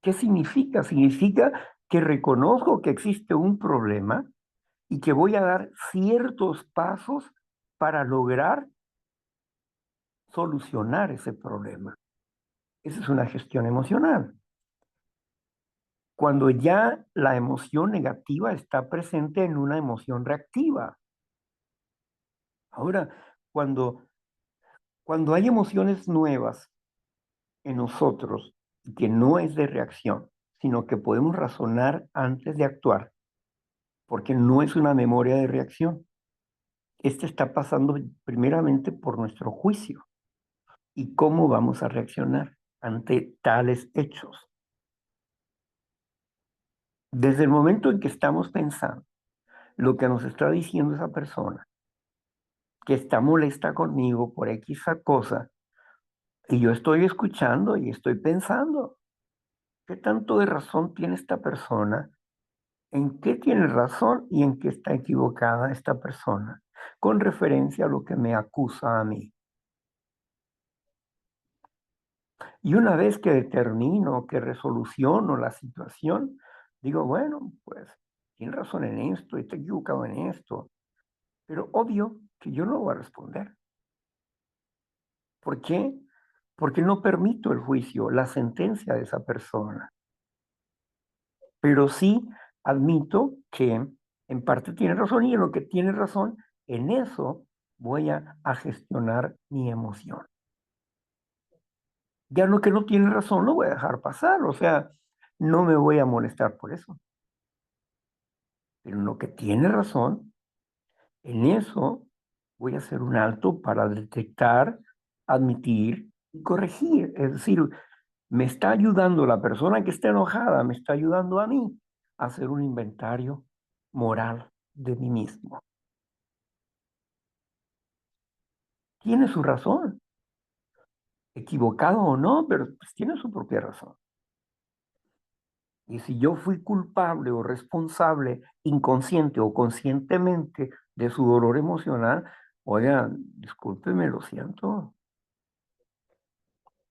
¿Qué significa? Significa que reconozco que existe un problema y que voy a dar ciertos pasos para lograr solucionar ese problema. Esa es una gestión emocional. Cuando ya la emoción negativa está presente en una emoción reactiva. Ahora, cuando, cuando hay emociones nuevas en nosotros, que no es de reacción, sino que podemos razonar antes de actuar, porque no es una memoria de reacción. Este está pasando primeramente por nuestro juicio y cómo vamos a reaccionar ante tales hechos. Desde el momento en que estamos pensando lo que nos está diciendo esa persona, que está molesta conmigo por X cosa, y yo estoy escuchando y estoy pensando, ¿qué tanto de razón tiene esta persona? ¿En qué tiene razón y en qué está equivocada esta persona? Con referencia a lo que me acusa a mí. Y una vez que determino, que resoluciono la situación, digo, bueno, pues tiene razón en esto, está equivocado en esto. Pero obvio que yo no voy a responder. ¿Por qué? Porque no permito el juicio, la sentencia de esa persona. Pero sí admito que en parte tiene razón y en lo que tiene razón, en eso voy a gestionar mi emoción. Ya lo que no tiene razón lo voy a dejar pasar, o sea, no me voy a molestar por eso. Pero en lo que tiene razón, en eso voy a hacer un alto para detectar, admitir y corregir. Es decir, me está ayudando la persona que está enojada, me está ayudando a mí a hacer un inventario moral de mí mismo. Tiene su razón, equivocado o no, pero pues tiene su propia razón. Y si yo fui culpable o responsable, inconsciente o conscientemente, de su dolor emocional, oiga, discúlpeme, lo siento.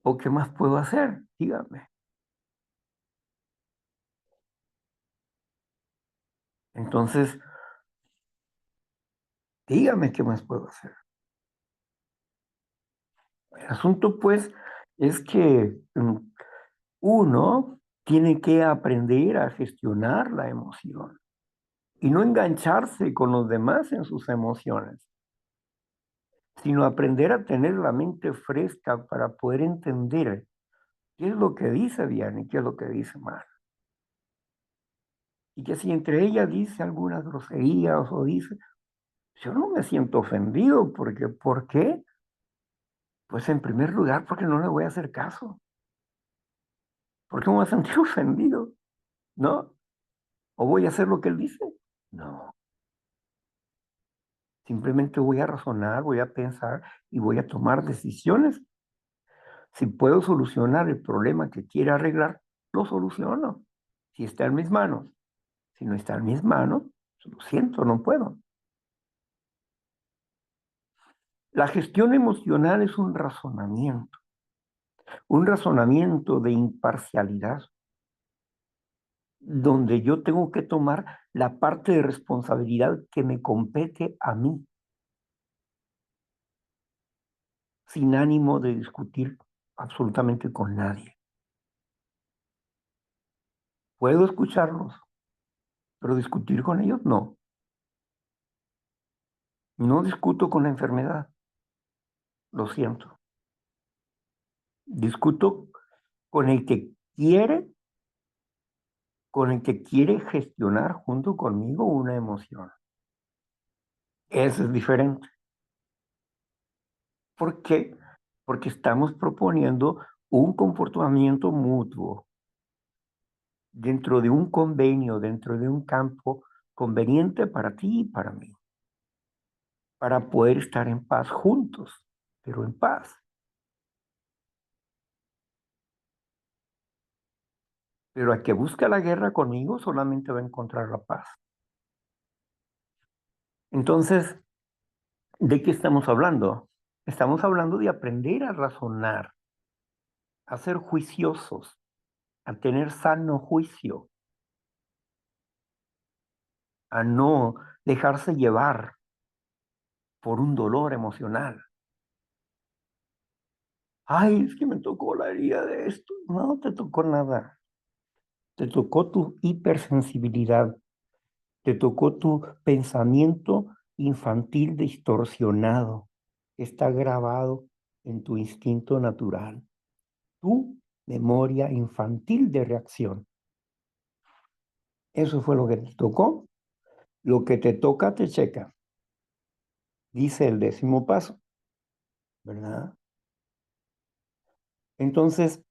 ¿O qué más puedo hacer? Dígame. Entonces, dígame qué más puedo hacer. El asunto, pues, es que uno tiene que aprender a gestionar la emoción y no engancharse con los demás en sus emociones, sino aprender a tener la mente fresca para poder entender qué es lo que dice bien y qué es lo que dice mal. Y que si entre ellas dice algunas groserías o dice, yo no me siento ofendido, porque, ¿por qué? Pues en primer lugar, porque no le voy a hacer caso. ¿Por qué me voy a sentir ofendido? ¿No? ¿O voy a hacer lo que él dice? No. Simplemente voy a razonar, voy a pensar y voy a tomar decisiones. Si puedo solucionar el problema que quiere arreglar, lo soluciono. Si está en mis manos. Si no está en mis manos, lo siento, no puedo. La gestión emocional es un razonamiento de imparcialidad, donde yo tengo que tomar la parte de responsabilidad que me compete a mí, sin ánimo de discutir absolutamente con nadie. Puedo escucharlos, pero discutir con ellos no. No discuto con la enfermedad, lo siento. Discuto con el que quiere, con el que quiere gestionar junto conmigo una emoción. Eso es diferente. ¿Por qué? Porque estamos proponiendo un comportamiento mutuo dentro de un convenio, dentro de un campo conveniente para ti y para mí, para poder estar en paz juntos, pero en paz. Pero el que busca la guerra conmigo solamente va a encontrar la paz. Entonces, ¿de qué estamos hablando? Estamos hablando de aprender a razonar, a ser juiciosos, a tener sano juicio, a no dejarse llevar por un dolor emocional. Ay, es que me tocó la herida de esto. No te tocó nada. Te tocó tu hipersensibilidad. Te tocó tu pensamiento infantil distorsionado. Está grabado en tu instinto natural. Tu memoria infantil de reacción. Eso fue lo que te tocó. Lo que te toca, te checa. Dice el 10º paso, ¿verdad? Entonces,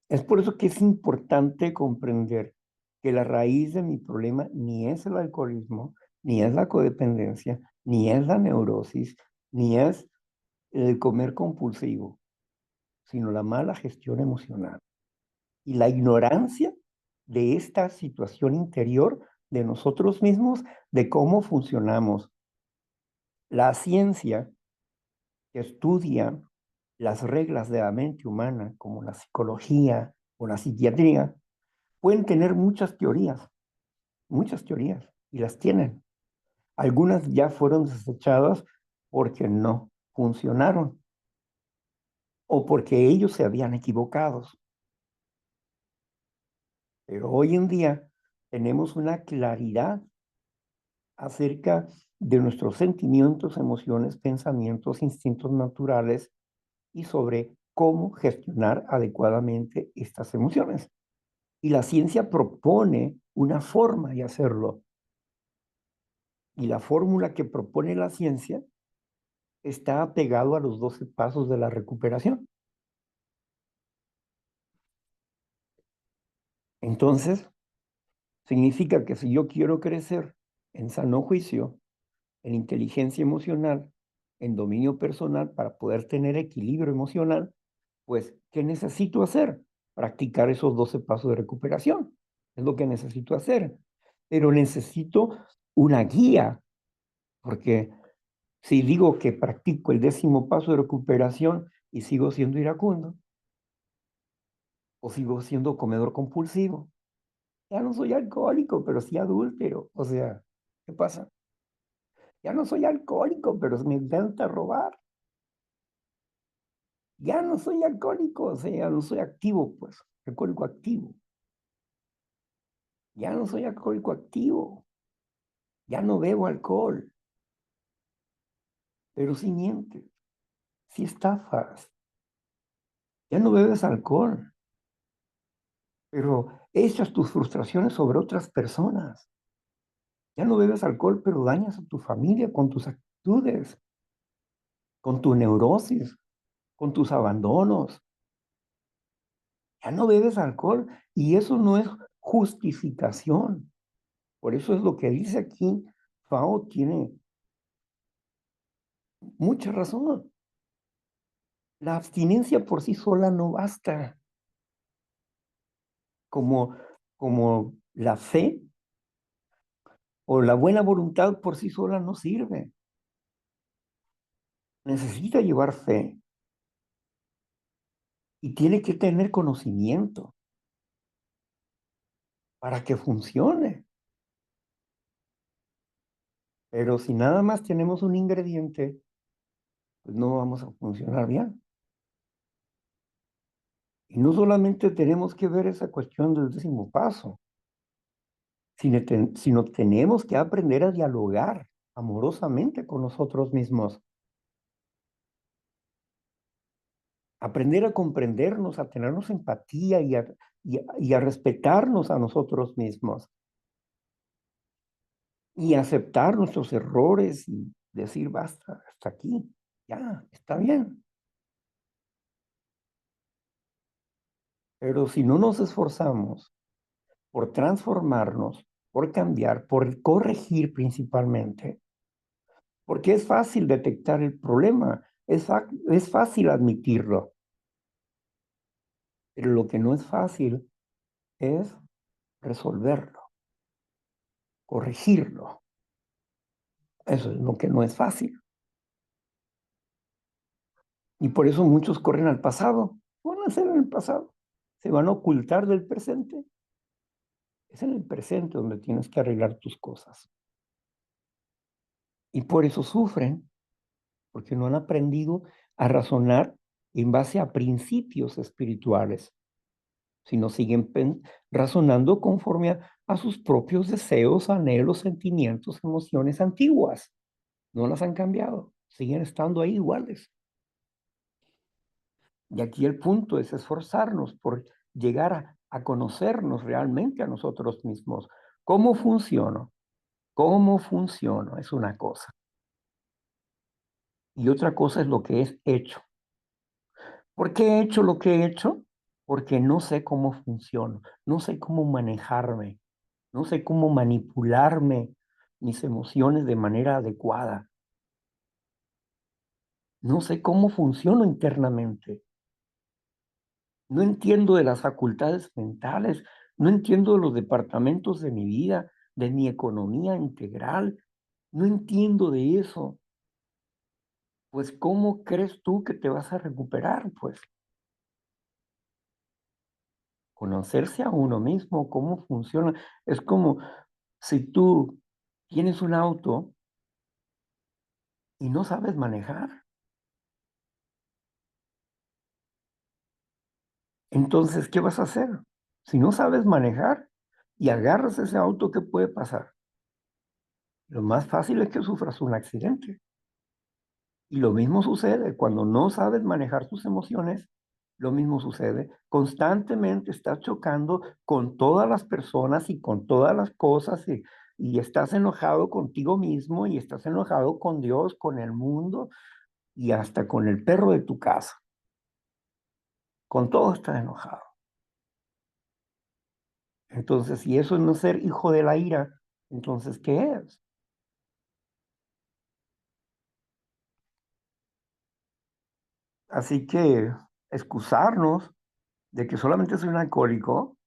es por eso que es importante comprender que la raíz de mi problema ni es el alcoholismo, ni es la codependencia, ni es la neurosis, ni es el comer compulsivo, sino la mala gestión emocional y la ignorancia de esta situación interior de nosotros mismos, de cómo funcionamos. La ciencia que estudia las reglas de la mente humana, como la psicología o la psiquiatría, pueden tener muchas teorías, y las tienen. Algunas ya fueron desechadas porque no funcionaron o porque ellos se habían equivocado. Pero hoy en día tenemos una claridad acerca de nuestros sentimientos, emociones, pensamientos, instintos naturales y sobre cómo gestionar adecuadamente estas emociones. Y la ciencia propone una forma de hacerlo. Y la fórmula que propone la ciencia está apegado a los 12 pasos de la recuperación. Entonces, significa que si yo quiero crecer en sano juicio, en inteligencia emocional, en dominio personal para poder tener equilibrio emocional, pues, ¿qué necesito hacer? Practicar esos 12 pasos de recuperación. Es lo que necesito hacer. Pero necesito una guía, porque si digo que practico el 10º paso de recuperación y sigo siendo iracundo, o sigo siendo comedor compulsivo, ya no soy alcohólico, pero sí adúltero. O sea, ¿qué pasa? Ya no soy alcohólico, pero me encanta robar. Ya no soy alcohólico, o sea, ya no soy activo, pues, alcohólico activo. Ya no soy alcohólico activo. Ya no bebo alcohol, pero sí mientes, sí estafas. Ya no bebes alcohol, pero echas tus frustraciones sobre otras personas. Ya no bebes alcohol, pero dañas a tu familia con tus actitudes, con tu neurosis, con tus abandonos. Ya no bebes alcohol y eso no es justificación. Por eso es lo que dice aquí, Fao tiene mucha razón. La abstinencia por sí sola no basta. Como la fe o la buena voluntad por sí sola no sirve. Necesita llevar fe y tiene que tener conocimiento para que funcione. Pero si nada más tenemos un ingrediente, pues no vamos a funcionar bien. Y no solamente tenemos que ver esa cuestión del 10º paso, sino tenemos que aprender a dialogar amorosamente con nosotros mismos. Aprender a comprendernos, a tenernos empatía y a respetarnos a nosotros mismos. Y aceptar nuestros errores y decir, basta, hasta aquí, ya, está bien. Pero si no nos esforzamos por transformarnos, por cambiar, por corregir principalmente, porque es fácil detectar el problema, es fácil admitirlo, pero lo que no es fácil es resolverlo, corregirlo. Eso es lo que no es fácil. Y por eso muchos corren al pasado. ¿Qué van a hacer en el pasado? ¿Se van a ocultar del presente? Es en el presente donde tienes que arreglar tus cosas. Y por eso sufren, porque no han aprendido a razonar en base a principios espirituales, sino siguen razonando conforme a sus propios deseos, anhelos, sentimientos, emociones antiguas. No las han cambiado, siguen estando ahí iguales. Y aquí el punto es esforzarnos por llegar a conocernos realmente a nosotros mismos. ¿Cómo funciono? ¿Cómo funciono? Es una cosa. Y otra cosa es lo que es hecho. ¿Por qué he hecho lo que he hecho? Porque no sé cómo funciono, no sé cómo manejarme, no sé cómo manipularme mis emociones de manera adecuada. No sé cómo funciono internamente. No entiendo de las facultades mentales, no entiendo de los departamentos de mi vida, de mi economía integral. No entiendo de eso. Pues, ¿cómo crees tú que te vas a recuperar? Pues, conocerse a uno mismo, cómo funciona. Es como si tú tienes un auto y no sabes manejar. Entonces, ¿qué vas a hacer? Si no sabes manejar y agarras ese auto, ¿qué puede pasar? Lo más fácil es que sufras un accidente. Y lo mismo sucede cuando no sabes manejar tus emociones, lo mismo sucede. Constantemente estás chocando con todas las personas y con todas las cosas y estás enojado contigo mismo y estás enojado con Dios, con el mundo y hasta con el perro de tu casa. Con todo estás enojado. Entonces, si eso es no ser hijo de la ira, entonces, ¿qué es? Así que excusarnos de que solamente soy un alcohólico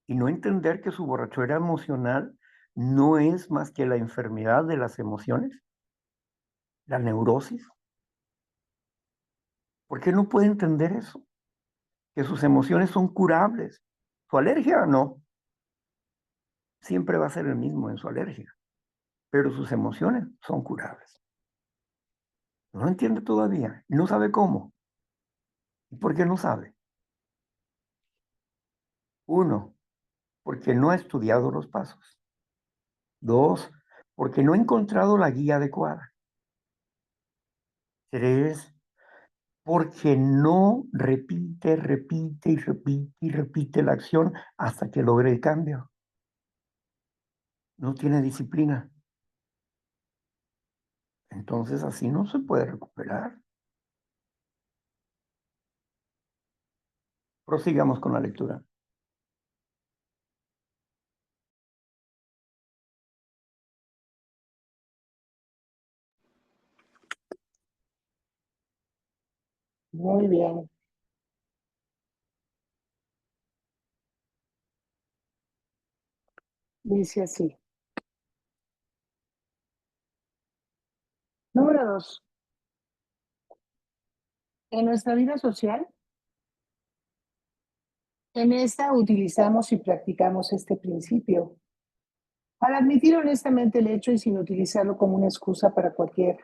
y no entender que su borrachera emocional no es más que la enfermedad de las emociones, la neurosis. ¿Por qué no puede entender eso? Que sus emociones son curables. Su alergia no, siempre va a ser el mismo en su alergia, pero sus emociones son curables. No lo entiende todavía, no sabe cómo. ¿Y por qué no sabe? Uno, porque no ha estudiado los pasos. Dos, porque no ha encontrado la guía adecuada. Tres, porque no repite la acción hasta que logre el cambio. No tiene disciplina. Entonces así no se puede recuperar. Prosigamos con la lectura. Muy bien. Dice así. Número 2. En nuestra vida social, en esta utilizamos y practicamos este principio. Al admitir honestamente el hecho y sin utilizarlo como una excusa para cualquier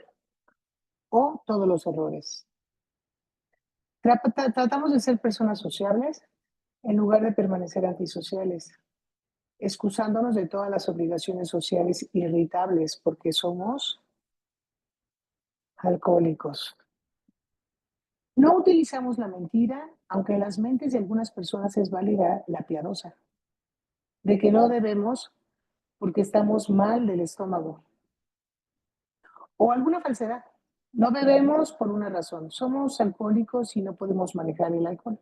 o todos los errores. Tratamos de ser personas sociables en lugar de permanecer antisociales, excusándonos de todas las obligaciones sociales irritables porque somos alcohólicos. No utilizamos la mentira, aunque en las mentes de algunas personas es válida la piadosa, de que no debemos porque estamos mal del estómago, o alguna falsedad. No bebemos por una razón, somos alcohólicos y no podemos manejar el alcohol.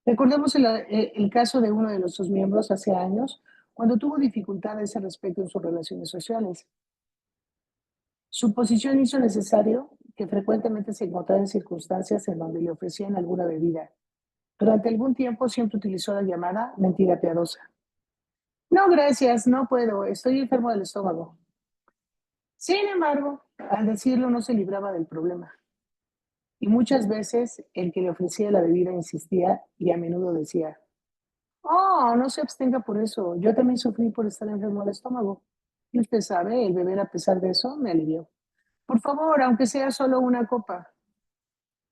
Recordemos el caso de uno de nuestros miembros hace años, cuando tuvo dificultades al respecto en sus relaciones sociales. Su posición hizo necesario que frecuentemente se encontrara en circunstancias en donde le ofrecían alguna bebida. Durante algún tiempo siempre utilizó la llamada mentira piadosa. No, gracias, no puedo, estoy enfermo del estómago. Sin embargo, al decirlo no se libraba del problema. Y muchas veces el que le ofrecía la bebida insistía y a menudo decía, oh, no se abstenga por eso, yo también sufrí por estar enfermo del estómago. Y usted sabe, el beber a pesar de eso me alivió. Por favor, aunque sea solo una copa.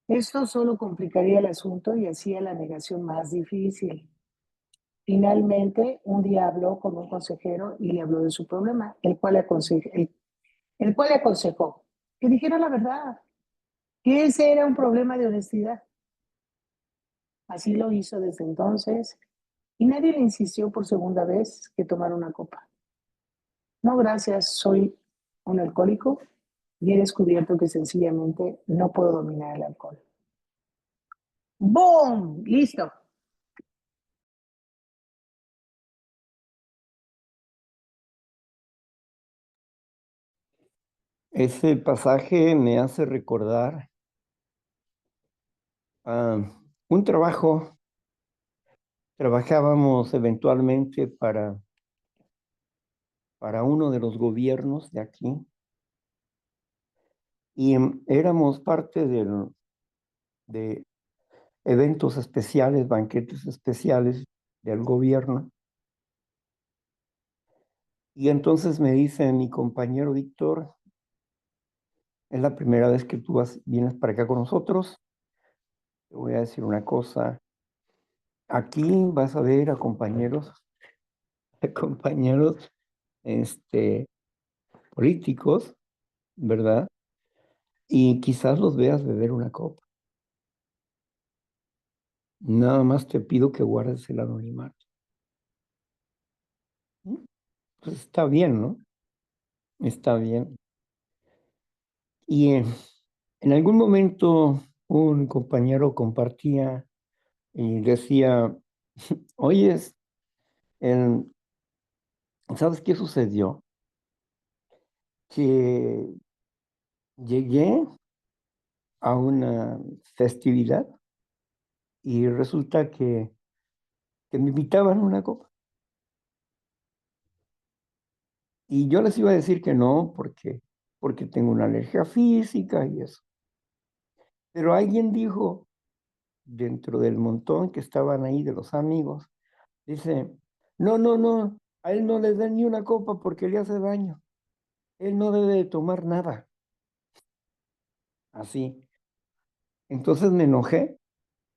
Esto solo complicaría el asunto y hacía la negación más difícil. Finalmente, un día habló con un consejero y le habló de su problema, el cual le aconsejó que dijera la verdad, que ese era un problema de honestidad. Así lo hizo desde entonces y nadie le insistió por segunda vez que tomara una copa. No, gracias, soy un alcohólico y he descubierto que sencillamente no puedo dominar el alcohol. ¡Boom! Listo. Ese pasaje me hace recordar un trabajo. Trabajábamos eventualmente para uno de los gobiernos de aquí y éramos parte de eventos especiales, banquetes especiales del gobierno. Y entonces me dice mi compañero Víctor, es la primera vez que tú vienes para acá con nosotros. Te voy a decir una cosa. Aquí vas a ver a compañeros, compañeros políticos, ¿verdad? Y quizás los veas beber una copa. Nada más te pido que guardes el anonimato. Pues está bien, ¿no? Está bien. Y en algún momento un compañero compartía y decía, oyes, ¿sabes qué sucedió? Que llegué a una festividad y resulta que me invitaban a una copa. Y yo les iba a decir que no, porque tengo una alergia física y eso. Pero alguien dijo, dentro del montón que estaban ahí de los amigos, dice, no, no, no, a él no le den ni una copa porque le hace daño. Él no debe de tomar nada. Así. Entonces me enojé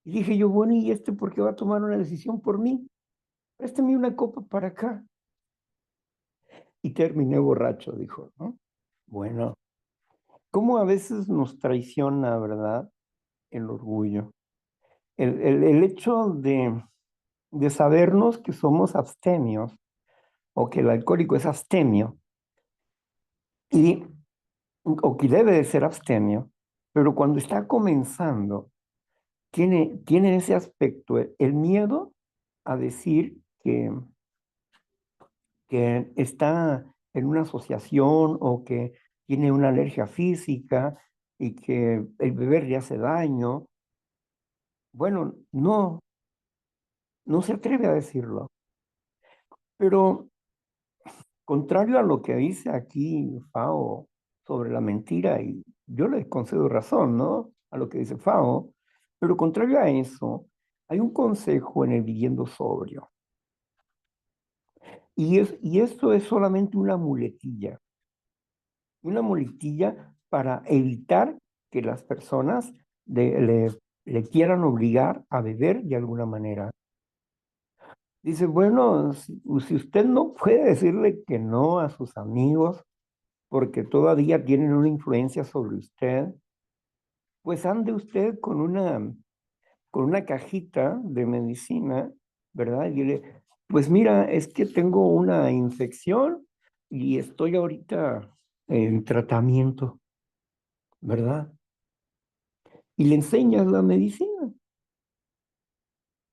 y dije yo, bueno, ¿y este por qué va a tomar una decisión por mí? Préstame una copa para acá. Y terminé borracho, dijo, ¿no? Bueno, cómo a veces nos traiciona, ¿verdad? el orgullo. El hecho de sabernos que somos abstemios o que el alcohólico es abstemio y, o que debe de ser abstemio, pero cuando está comenzando, tiene ese aspecto, el miedo a decir que está en una asociación o que tiene una alergia física y que el beber le hace daño. Bueno, no se atreve a decirlo. Pero contrario a lo que dice aquí Fao sobre la mentira, y yo le concedo razón, ¿no? A lo que dice Fao, pero contrario a eso, hay un consejo en el viviendo sobrio. Y esto es solamente una muletilla para evitar que las personas le quieran obligar a beber de alguna manera. Dice, bueno, si usted no puede decirle que no a sus amigos porque todavía tienen una influencia sobre usted, pues ande usted con una cajita de medicina, ¿verdad? Y dile, pues mira, es que tengo una infección y estoy ahorita en tratamiento, ¿verdad? Y le enseñas la medicina.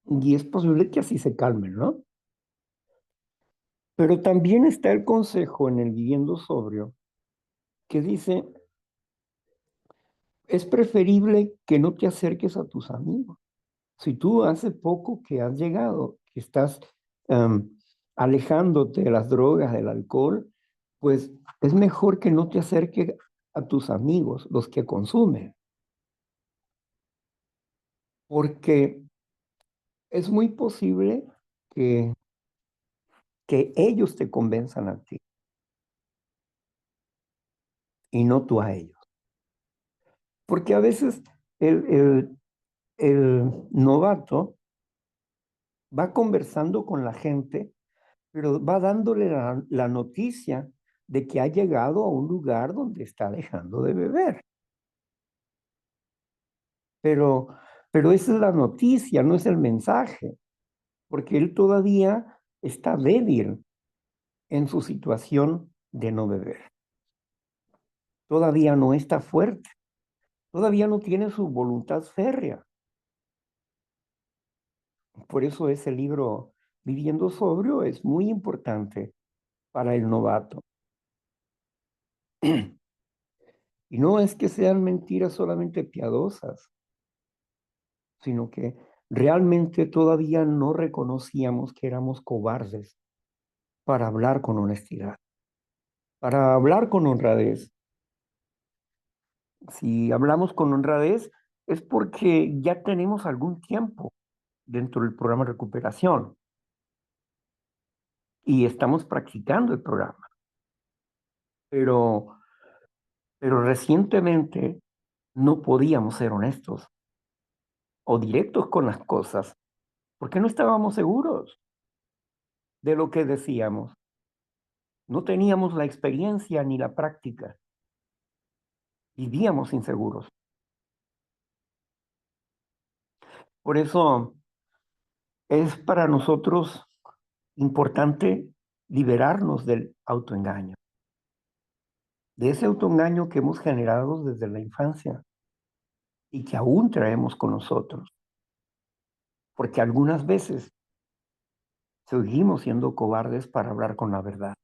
Y es posible que así se calmen, ¿no? Pero también está el consejo en el viviendo sobrio que dice, es preferible que no te acerques a tus amigos. Si tú hace poco que has llegado, que estás alejándote de las drogas, del alcohol, pues es mejor que no te acerques a tus amigos, los que consumen, porque es muy posible que, que ellos te convenzan a ti y no tú a ellos. Porque a veces el novato va conversando con la gente, pero va dándole la noticia de que ha llegado a un lugar donde está dejando de beber. Pero, pero esa es la noticia, no es el mensaje, porque él todavía está débil en su situación de no beber. Todavía no está fuerte, todavía no tiene su voluntad férrea. Por eso ese libro, Viviendo Sobrio, es muy importante para el novato. Y no es que sean mentiras solamente piadosas, sino que realmente todavía no reconocíamos que éramos cobardes para hablar con honestidad, para hablar con honradez. Si hablamos con honradez es porque ya tenemos algún tiempo dentro del programa de recuperación y estamos practicando el programa. Pero, pero recientemente no podíamos ser honestos o directos con las cosas porque no estábamos seguros de lo que decíamos. No teníamos la experiencia ni la práctica. Vivíamos inseguros. Por eso es para nosotros importante liberarnos del autoengaño, de ese autoengaño que hemos generado desde la infancia y que aún traemos con nosotros, porque algunas veces seguimos siendo cobardes para hablar con la verdad.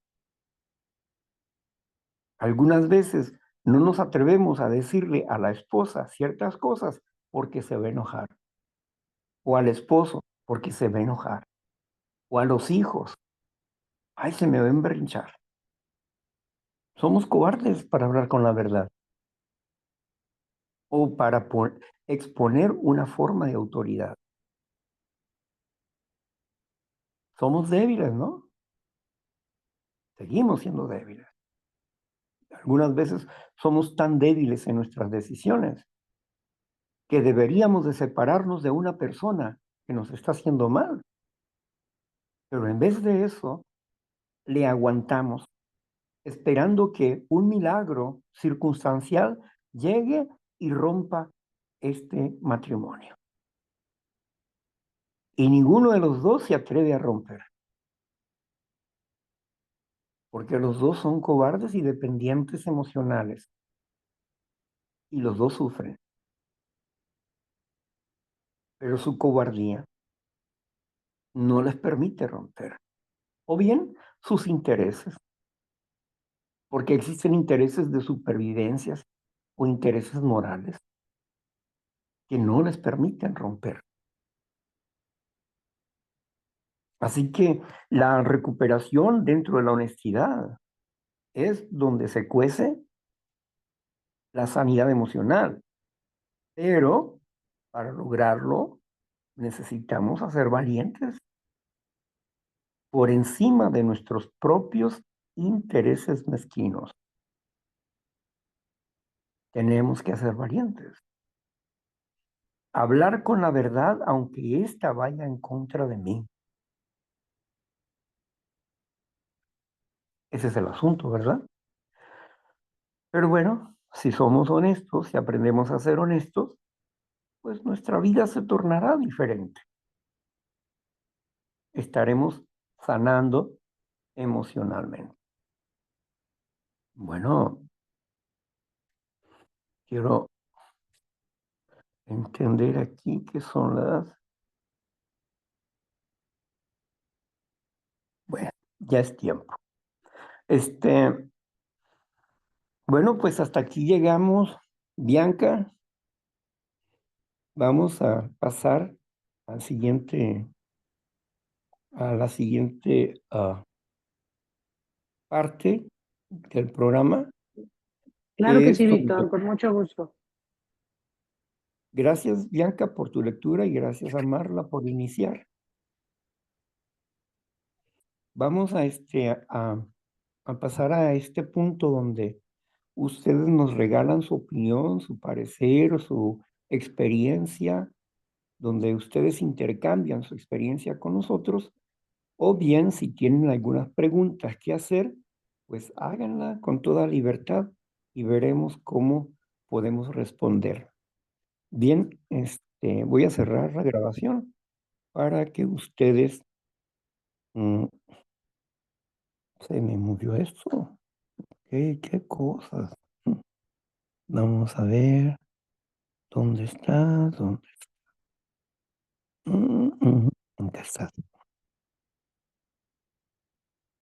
Algunas veces no nos atrevemos a decirle a la esposa ciertas cosas porque se va a enojar, o al esposo porque se va a enojar, o a los hijos, ay, se me va a emberrinchar. Somos cobardes para hablar con la verdad o para exponer una forma de autoridad. Somos débiles, ¿no? Seguimos siendo débiles. Algunas veces somos tan débiles en nuestras decisiones que deberíamos de separarnos de una persona que nos está haciendo mal. Pero en vez de eso, le aguantamos, esperando que un milagro circunstancial llegue y rompa este matrimonio. Y ninguno de los dos se atreve a romper. Porque los dos son cobardes y dependientes emocionales. Y los dos sufren. Pero su cobardía no les permite romper. O bien sus intereses. Porque existen intereses de supervivencia o intereses morales que no les permiten romper. Así que la recuperación dentro de la honestidad es donde se cuece la sanidad emocional. Pero para lograrlo necesitamos ser valientes por encima de nuestros propios intereses mezquinos. Tenemos que ser valientes. Hablar con la verdad aunque ésta vaya en contra de mí. Ese es el asunto, ¿verdad? Pero bueno, si somos honestos, si aprendemos a ser honestos, pues nuestra vida se tornará diferente. Estaremos sanando emocionalmente. Bueno, quiero entender aquí qué son las... Bueno, ya es tiempo. Bueno, pues hasta aquí llegamos, Bianca. Vamos a pasar al siguiente, a la siguiente parte del programa, Claro que que es sí, donde... Víctor, con mucho gusto. Gracias, Bianca, por tu lectura y gracias a Marla por iniciar. Vamos a pasar a este punto donde ustedes nos regalan su opinión, su parecer, su experiencia, donde ustedes intercambian su experiencia con nosotros, o bien si tienen algunas preguntas que hacer, pues háganla con toda libertad y veremos cómo podemos responder. Bien, voy a cerrar la grabación para que ustedes... se me murió esto. ¿Qué cosas? Vamos a ver. ¿Dónde está? ¿Dónde está? ¿Dónde está?